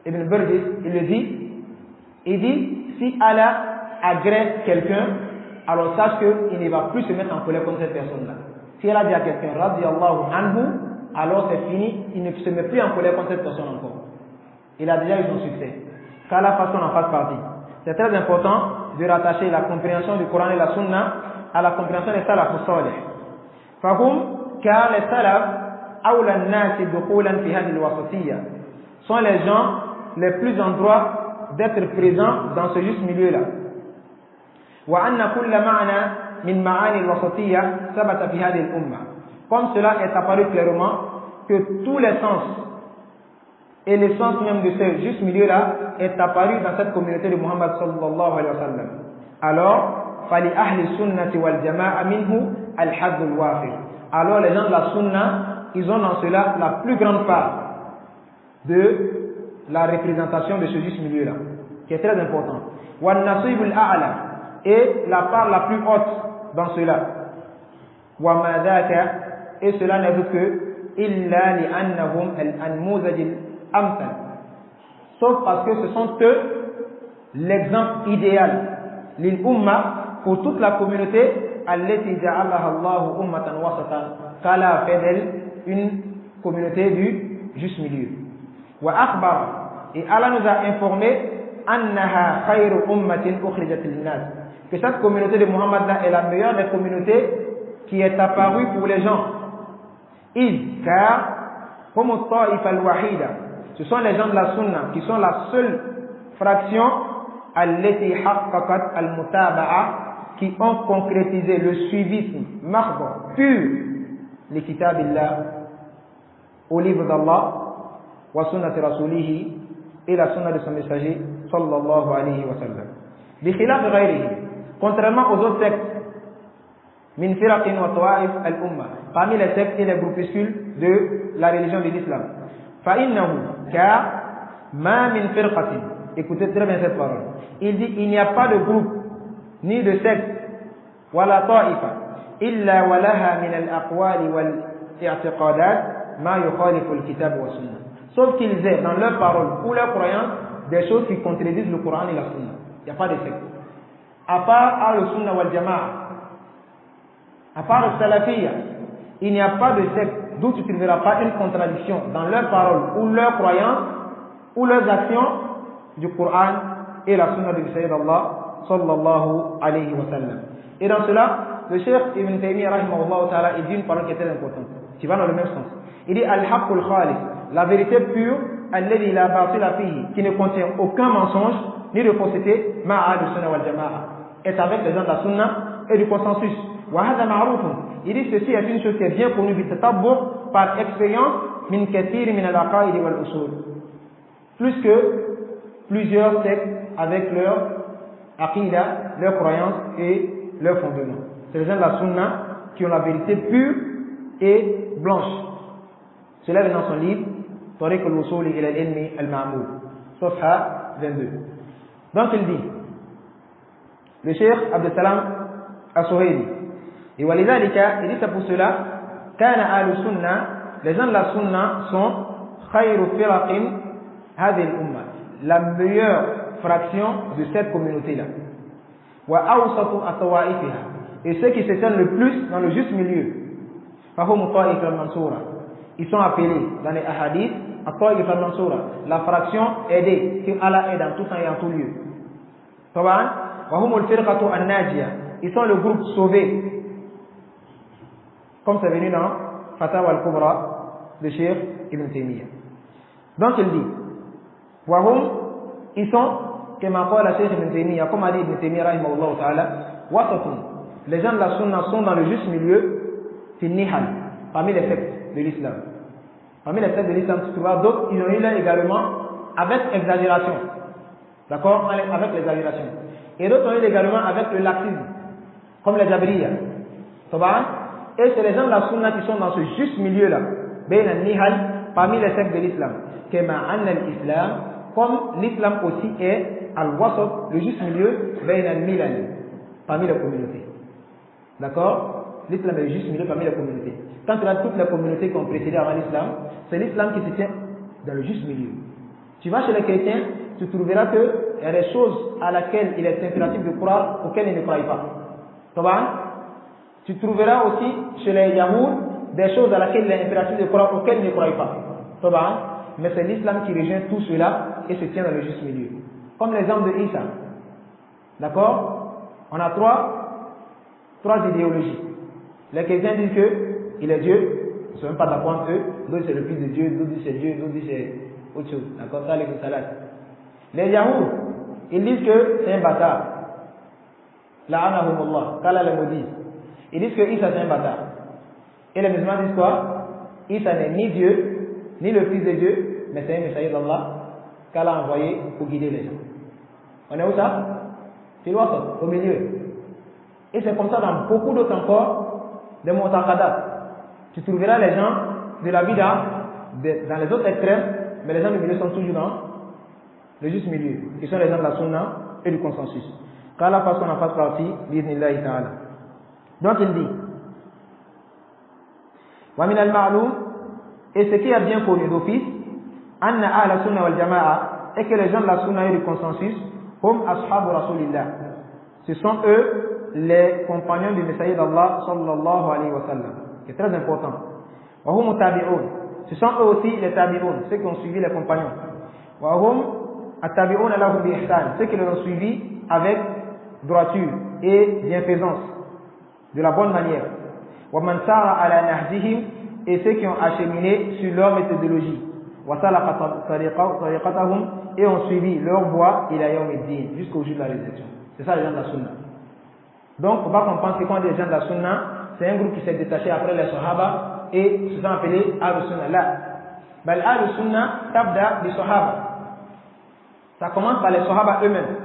A: Ibn Burdis, il dit, si Allah agrée quelqu'un, alors sache qu'il ne va plus se mettre en colère contre cette personne-là. Si elle a dit à quelqu'un, radiyallahu anhu, alors c'est fini, il ne se met plus en colère contre cette personne encore. Il a déjà eu son succès. Qu'Allah fasse qu'on en fasse partie. C'est très important de rattacher la compréhension du Coran et la Sunna à la compréhension des salaf salih. Fahum, car les salaf, awla an-nasi dukhulan fi hadhihi al-wasatiyya, sont les gens les plus en droit d'être présents dans ce juste milieu-là. وأن كل معنى من معاني الوسطية ثبت في هذه الأمة. Comme cela est apparu clairement que tous les sens et le sens même de ce juste milieu-là est apparu dans cette communauté de Muhammad sallallahu alayhi wa sallam. Alors, fali ahli sunnati wal jama'a minhu al-hadd al-wafir. Alors les gens de la sunna, ils ont dans cela la plus grande part de la représentation de ce juste milieu-là, qui est très important. Wal nasib al-a'la, et la part la plus haute dans cela. Wa ma dhaka, et cela n'est autre que illa li annahum al-anmuzaj al-amthal, sauf parce que ce sont eux l'exemple idéal lil umma, pour toute la communauté, allati ja'alaha Allahu ummatan wasatan, qu'Allah a fait d'elle une communauté du juste milieu. Wa akhbar, et Allah nous a informé annaha khayru ummatin ukhrijat lin-nas, que cette communauté de Muhammad là est la meilleure des communautés qui est apparue pour les gens. Car hum at-ta'ifa al-wahida, ce sont les gens de la sunna qui sont la seule fraction allati haqqaqat al-mutaba'a, qui ont concrétisé le suivisme mahd pur li kitabillah, au livre d'Allah, wa sunnati rasulihi, et la sunna de son messager sallallahu alayhi wa sallam. Bi khilaf ghayrihi, contrairement aux autres sectes min firaqin wa ta'if al-umma, parmi les sectes et les groupuscules de la religion de l'islam. Fa innahu, car ma min firqatin, écoutez très bien cette parole, il dit il n'y a pas de groupe ni de secte wala ta'ifa illa walaha min al-aqwali wal i'tiqadat ma yukhalifu al-kitab wa sunnah, sauf qu'ils aient dans leurs paroles ou leurs croyances des choses qui contredisent le Coran et la Sunna. Il n'y a pas de secte. À part al-Sunna wal Jama'a, à part le Salafiyya, il n'y a pas de secte d'où tu ne trouveras pas une contradiction dans leurs paroles ou leurs croyances ou leurs actions du Coran et la Sunna du Sayyid Allah sallallahu alayhi wa sallam. Et dans cela, le Cheikh Ibn Taymiyyah rahimahullah ta'ala, il dit une parole qui est très importante, qui va dans le même sens. Il dit al-haqqul khalis, la vérité pure, alladhi la batila fihi, qui ne contient aucun mensonge ni de fausseté, ma'a al-Sunna wal Jama'a, est avec les gens de la Sunna et du consensus. Wa hadha ma'rufun, il dit ceci est une chose qui est bien connue bi tatabbu' par expérience min kathir min al-aqaid wal usul, plus que plusieurs sectes avec leur aqidah, leurs croyances et leurs fondements. C'est les gens de la Sunna qui ont la vérité pure et blanche. Cela est dans son livre Tariq al-Wusul ila al-Ilmi al-Ma'mul, Safha 22. Donc il dit, le Cheikh Abdel Salam As-Suhaili, et walidhalika, il dit c'est pour cela, kana al-Sunna, les gens de la Sunna sont khayru firaqin hadhihi al-umma, la meilleure fraction de cette communauté-là. Wa awsatu atawaifiha, et ceux qui se tiennent le plus dans le juste milieu. Fahum ta'if al-mansura, ils sont appelés dans les hadiths at-ta'if al-mansura, la fraction aidée, qui Allah aide en tout temps et en tout lieu. Taban, wahum al-firqatu an-najiyah, ils sont le groupe sauvé, comme c'est venu dans Fatawa al-Kubra de Cheikh Ibn Taymiyyah. Donc il dit, wahum, ils sont, comme a dit Cheikh Ibn Taymiyyah, comme a dit Ibn Taymiyyah rahimahullah ta'ala, wasatun, les gens de la Sunna sont dans le juste milieu, fi nihal, parmi les sectes de l'islam. Parmi les sectes de l'islam, tu trouveras d'autres, ils ont eu là également avec exagération. D'accord? Avec l'exagération. Et d'autres ont eu également avec le laxisme, comme les Jabriya. Et c'est les gens de la Sunna qui sont dans ce juste milieu-là, bain al-nihal, parmi les sectes de l'islam. Kema anna al-islam, comme l'islam aussi est al-wasat, le juste milieu, bain al-milal, parmi les communautés. D'accord? L'islam est le juste milieu parmi les communautés. Quand tu as toutes les communautés qui ont précédé avant l'islam, c'est l'islam qui se tient dans le juste milieu. Tu vas chez les chrétiens, tu trouveras qu'il y a des choses à laquelle il est impératif de croire, auxquelles ils ne croient pas. Tu trouveras aussi chez les Yahoud des choses à laquelle il est impératif de croire, auxquelles ils ne croient pas. Mais c'est l'islam qui rejoint tout cela et se tient dans le juste milieu. Comme l'exemple de Isa. D'accord? On a trois idéologies. Les chrétiens disent qu'il est Dieu, ils ne sont même pas d'accord entre eux. D'autres c'est le fils de Dieu, d'autres disent c'est Dieu, d'autres disent c'est autre chose. D'accord? Ça, les salades. Les Yahoud, ils disent que c'est un bâtard. La'anahumullah, qu'Allah les maudisse. Ils disent que Isa c'est un bâtard. Et les musulmans disent quoi? Isa n'est ni Dieu, ni le fils de Dieu, mais c'est un messager d'Allah qu'Allah a envoyé pour guider les gens. On est où ça? C'est l'ouest, au milieu. Et c'est comme ça dans beaucoup d'autres encore, des mu'taqadat. Tu trouveras les gens de la bid'a dans les autres extrêmes, mais les gens du milieu sont toujours dans le juste milieu, qui sont les gens de la sunna et du consensus. Qu'Allah fasse qu'on en fasse partie, bi'idhnillahi ta'ala. Donc il dit, wa min al-ma'lum, et ce qui est bien connu d'office, anna ahla sunna wal jama'a, et que les gens de la sunna et du consensus, hum ashabu rasulillah, ce sont eux les compagnons du messager d'Allah sallallahu alayhi wa sallam, qui est très important. Wa hum tabi'un, ce sont eux aussi les tabi'un, ceux qui ont suivi les compagnons. Wa hum at-tabi'un lahum bi ihsan, ceux qui les ont suivis avec droiture et bienfaisance, de la bonne manière. Wa man sara ala nahjihim, et ceux qui ont acheminé sur leur méthodologie. Wa salaka tariqatahum, et ont suivi leur voie ila yawm ad-din, jusqu'au jour de la résurrection. C'est ça les gens de la sunna. Donc, il ne faut pas qu'on pense que quand les gens de la sunna, c'est un groupe qui s'est détaché après les sahaba et se sont appelés al-sunna. Là, mais al-sunna tabda des sahaba. Ça commence par les sahaba eux-mêmes.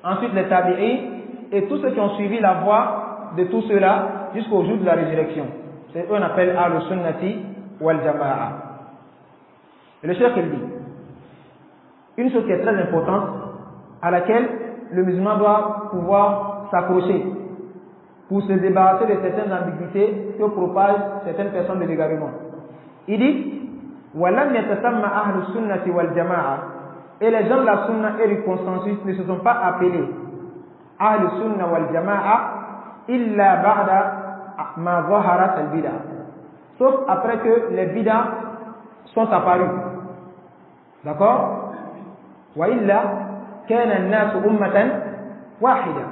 A: Ensuite les tabi'in et tous ceux qui ont suivi la voie de tout cela jusqu'au jour de la résurrection. C'est eux qu'on appelle Ahl-Sunnati wal Jama'a. Et le cheikh il dit, une chose qui est très importante, à laquelle le musulman doit pouvoir s'accrocher pour se débarrasser de certaines ambiguïtés que propagent certaines personnes de l'égarement. Il dit, وَلَمْ يَتَسَمَّ أَهْلُ السُّنَّةِ وَالْجَمَاعَةِ. Et les gens de la sunna et du consensus ne se sont pas appelés Ahl Sunna wal Jama'a illa ba'da ma zaharat al bid'a. Sauf après que les bid'as sont apparus. D'accord? Wa illa kana an-nas ummatan wahida.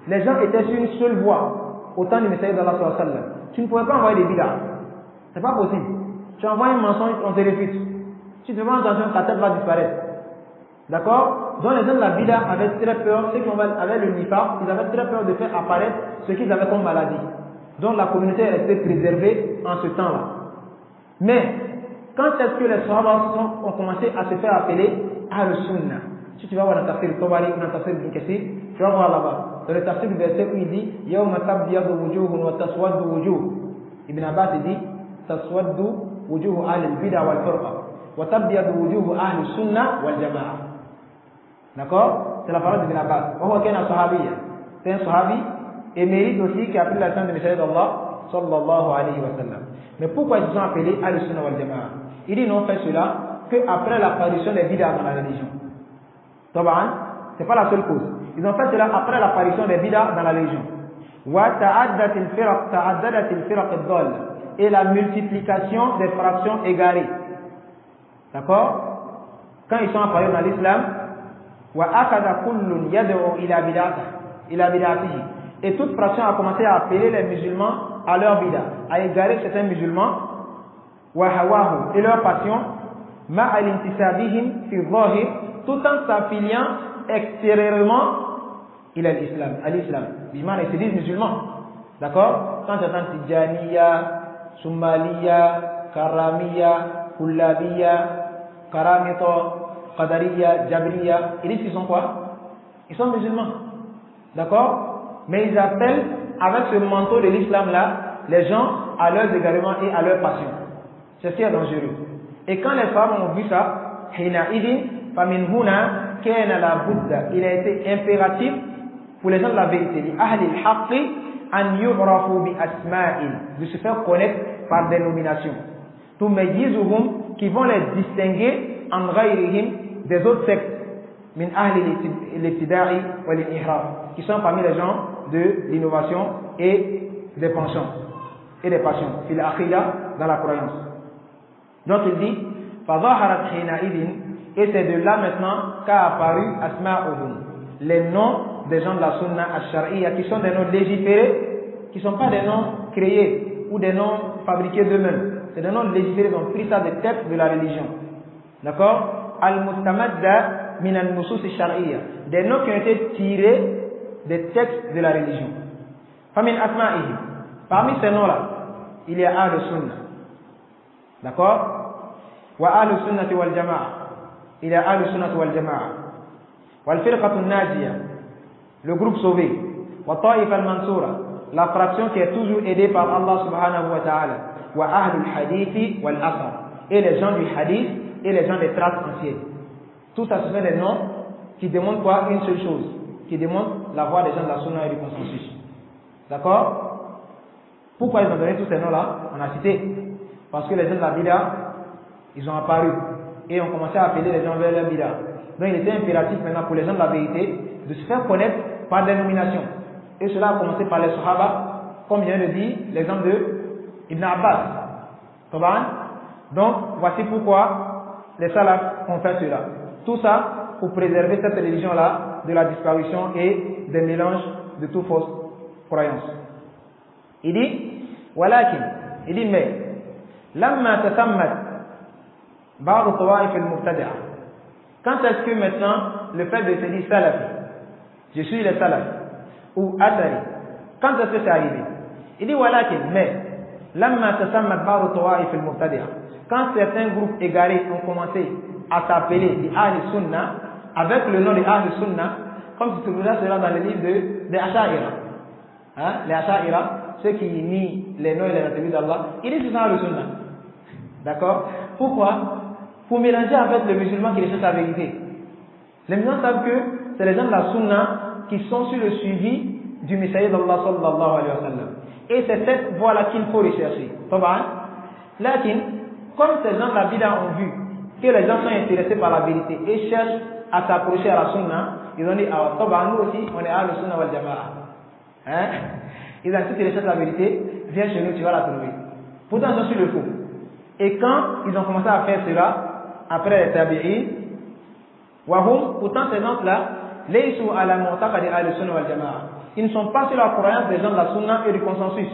A: Les gens étaient sur une seule voie au temps du messager d'Allah sallallahu alayhi wa sallam. Tu ne pouvais pas envoyer des bid'as. C'est pas possible. Tu envoies un mensonge, on te réfute. Si tu ne fais pas attention, ta tête va disparaître. D'accord? Donc les gens de la bid'a avaient très peur, ceux qui avaient le nifaq, ils avaient très peur de faire apparaître ce qu'ils avaient comme maladie. Donc la communauté est restée préservée en ce temps-là. Mais, quand est-ce que les Sahaba ont commencé à se faire appeler Ahl-Sunnah? Si tu vas voir dans le tafsir Tabari ou dans le tafsir Ibn Kathir, tu vas voir là-bas. Dans le tafsir du verset où il dit Yawma tabyadu wujuhun wa taswaddu wujuh. Ibn Abbas dit Taswaddu wujuhu Ahl-Bid'a wal-Furqa wa tabyadu wujuhu Ahl-Sunnah wal-Jama'a. D'accord? C'est la parole d'Ibn Abbas. C'est un sahabi et mérite aussi qui a pris la chaîne de messager d'Allah sallallahu alayhi wa sallam. Mais pourquoi ils se sont appelés Ahl-Sunnah wal Jama'a? Ils n'ont fait cela qu'après l'apparition des bid'ah dans la religion. Taban, c'est pas la seule cause. Ils ont fait cela après l'apparition des bid'ah dans la religion. Wa ta'addat al-firaq ad-dall, et la multiplication des fractions égarées. D'accord? Quand ils sont apparus dans l'islam, et toute fraction a commencé à appeler les musulmans à leur bida, à égarer certains musulmans et leur passion tout en s'affiliant extérieurement à l'islam. Ils se disent musulmans. D'accord? Quand j'entends Tijaniya, Soumaliya, Karamiya, Kullabiya, Karamito, Qadariya, Jabriya, ils disent qu'ils sont quoi? Ils sont musulmans. D'accord? Mais ils appellent avec ce manteau de l'islam là les gens à leurs égarements et à leurs passions. C'est ce qui est dangereux. Et quand les femmes ont vu ça, il a été impératif pour les gens de la vérité, de se faire connaître par des nominations. Qui vont les distinguer en ghayrihim des autres sectes min ahli l'ibtida'i wa l'ihram, qui sont parmi les gens de l'innovation et des penchants et des passions fil aqidah, dans la croyance. Donc il dit fadhaharat hinaidin, et c'est de là maintenant qu'a apparu asma'uhum, les noms des gens de la sunna ash-shar'iyya, qui sont des noms légiférés, qui ne sont pas des noms créés ou des noms fabriqués d'eux-mêmes. C'est des noms légiférés, ils ont pris ça des textes de la religion. D'accord? Al-Mustamadda min al-nusus ash-shar'iyya, des noms qui ont été tirés des textes de la religion. Famin asma'ihi, parmi ces noms-là, il y a Ahl-Sunnah. D'accord? Wa Ahl-Sunnati wal Jama'a, il y a Ahl-Sunnati wal Jama'a. Wal Firqatu Najiya, le groupe sauvé. Wa Ta'ifa al-Mansura, la fraction qui est toujours aidée par Allah subhanahu wa ta'ala. Wa Ahlul Hadithi wal Athar, et les gens du hadith et les gens des traces anciennes. Tout ça, ce sont des noms qui démontrent quoi? Une seule chose, qui démontrent la voix des gens de la sunna et du consensus. D'accord? Pourquoi ils ont donné tous ces noms-là? On a cité. Parce que les gens de la bid'a, ils ont apparu et ont commencé à appeler les gens vers la bid'a. Donc il était impératif maintenant pour les gens de la vérité de se faire connaître par des nominations. Et cela a commencé par les Sahaba, comme vient de dire l'exemple de Ibn Abbas. Donc voici pourquoi les salafs ont fait cela. Tout ça pour préserver cette religion-là de la disparition et des mélanges de toutes fausses croyances. Il dit, walakin, il dit, mais, lamma tasammat ba'd tawaif al-mubtadi'a. Quand est-ce que maintenant le fait de se dire salafi, je suis le salaf, ou athari, quand est-ce que c'est arrivé? Il dit, walakin, mais, lamma tasammat ba'd tawaif al-mubtadi'a. Quand certains groupes égarés ont commencé à s'appeler les Ahl-Sunnah, avec le nom de Ahl-Sunnah, comme tu trouveras cela dans le livre des Asha'ira. hein, les Asha'ira, ceux qui nient les noms et les attributs d'Allah, ils disent que c'est le sunna. D'accord? Pourquoi? Pour mélanger en fait le musulman qui recherche la vérité. Les musulmans savent que c'est les gens de la sunna qui sont sur le suivi du messager d'Allah sallallahu alayhi wa sallam. Et c'est cette voie-là qu'il faut rechercher. Lakin, comme ces gens de la bid'a ont vu que les gens sont intéressés par la vérité et cherchent à s'approcher à la sunna, ils ont dit, ah, nous aussi, on est à la sunna wal jama'a. Hein? Ils ont dit, si tu recherches la vérité, viens chez nous, tu vas la trouver. Pourtant, ils sont sur le faux. Et quand ils ont commencé à faire cela, après les tabi'in, pourtant ces gens-là, laysu ala mu'taqadi ahli sunna wal jama'a. Ils ne sont pas sur la croyance des gens de la sunna et du consensus.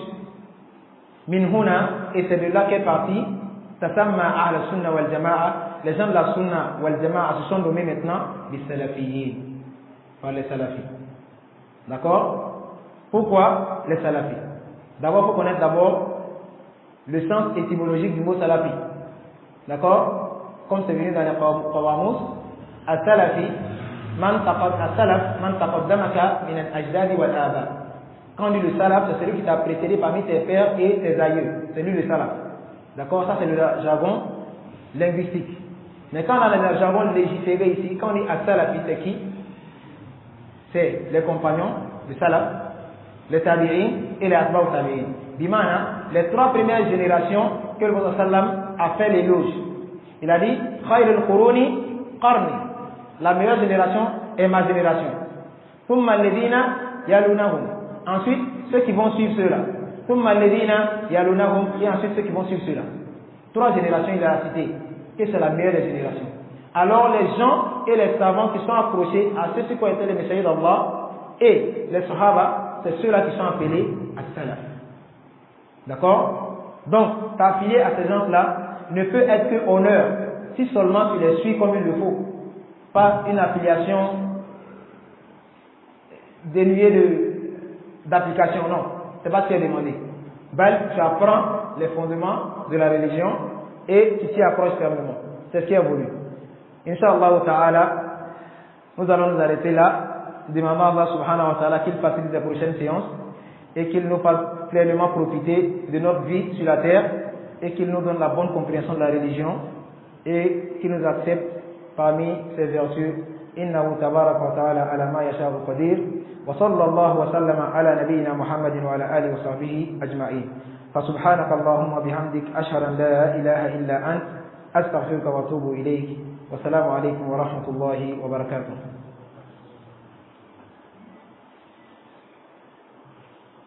A: Min huna, et c'est de là qu'est parti, tasamma ahli sunna wal jama'a. Les gens de la sunna wal jama'a se sont nommés maintenant les salafiyyin, par les salafis. D'accord? Pourquoi les salafis? D'abord, il faut connaître d'abord le sens étymologique du mot salafi. D'accord? Comme c'est venu dans les Qawamus, al-salafi, man taqaddamaka min al-ajdadi wal aba. Quand on dit le salaf, c'est celui qui t'a précédé parmi tes pères et tes aïeux. C'est lui le salaf. D'accord? Ça c'est le jargon linguistique. Mais quand on a le jargon légiféré ici, quand on dit al-salafi, c'est qui? C'est les compagnons, le salaf, les tabi'in et les atba'u tabi'in. Bimana, les trois premières générations que le Prophète sallam a fait l'éloge. Il a dit, khayrul quruni qarni. La meilleure génération est ma génération. Thumma alladhina yalunahum. Ensuite, ceux qui vont suivre ceux-là. Thumma alladhina yalunahum. Et ensuite, ceux qui vont suivre ceux-là. Trois générations, il a cité. Et c'est la meilleure des générations. Alors, les gens et les savants qui sont approchés à ceux qui ont été les messagers d'Allah et les sahaba, c'est ceux-là qui sont appelés à salaf. D'accord? Donc, t'affilier à ces gens-là ne peut être que honneur si seulement tu les suis comme il le faut. Pas une affiliation dénuée d'application, non. C'est pas ce qui est demandé. Tu apprends les fondements de la religion et tu t'y approches fermement. C'est ce qui est voulu. Inch'Allah ta'ala, nous allons nous arrêter là. Demandons à Allah subhanahu wa ta'ala qu'il facilite les prochaines séances et qu'il nous fasse pleinement profiter de notre vie sur la terre et qu'il nous donne la bonne compréhension de la religion et qu'il nous accepte parmi ses vertus. Innahu tabaraka wa ta'ala ala ma yasha'u qadir wa sallallahu wa sallama ala nabiyyina Muhammadin wa ala alihi wa sahbihi ajma'in. فسبحانك اللهم وبحمدك أشهد أن لا إله إلا أنت أستغفرك وأتوب إليك والسلام عليكم ورحمة الله وبركاته.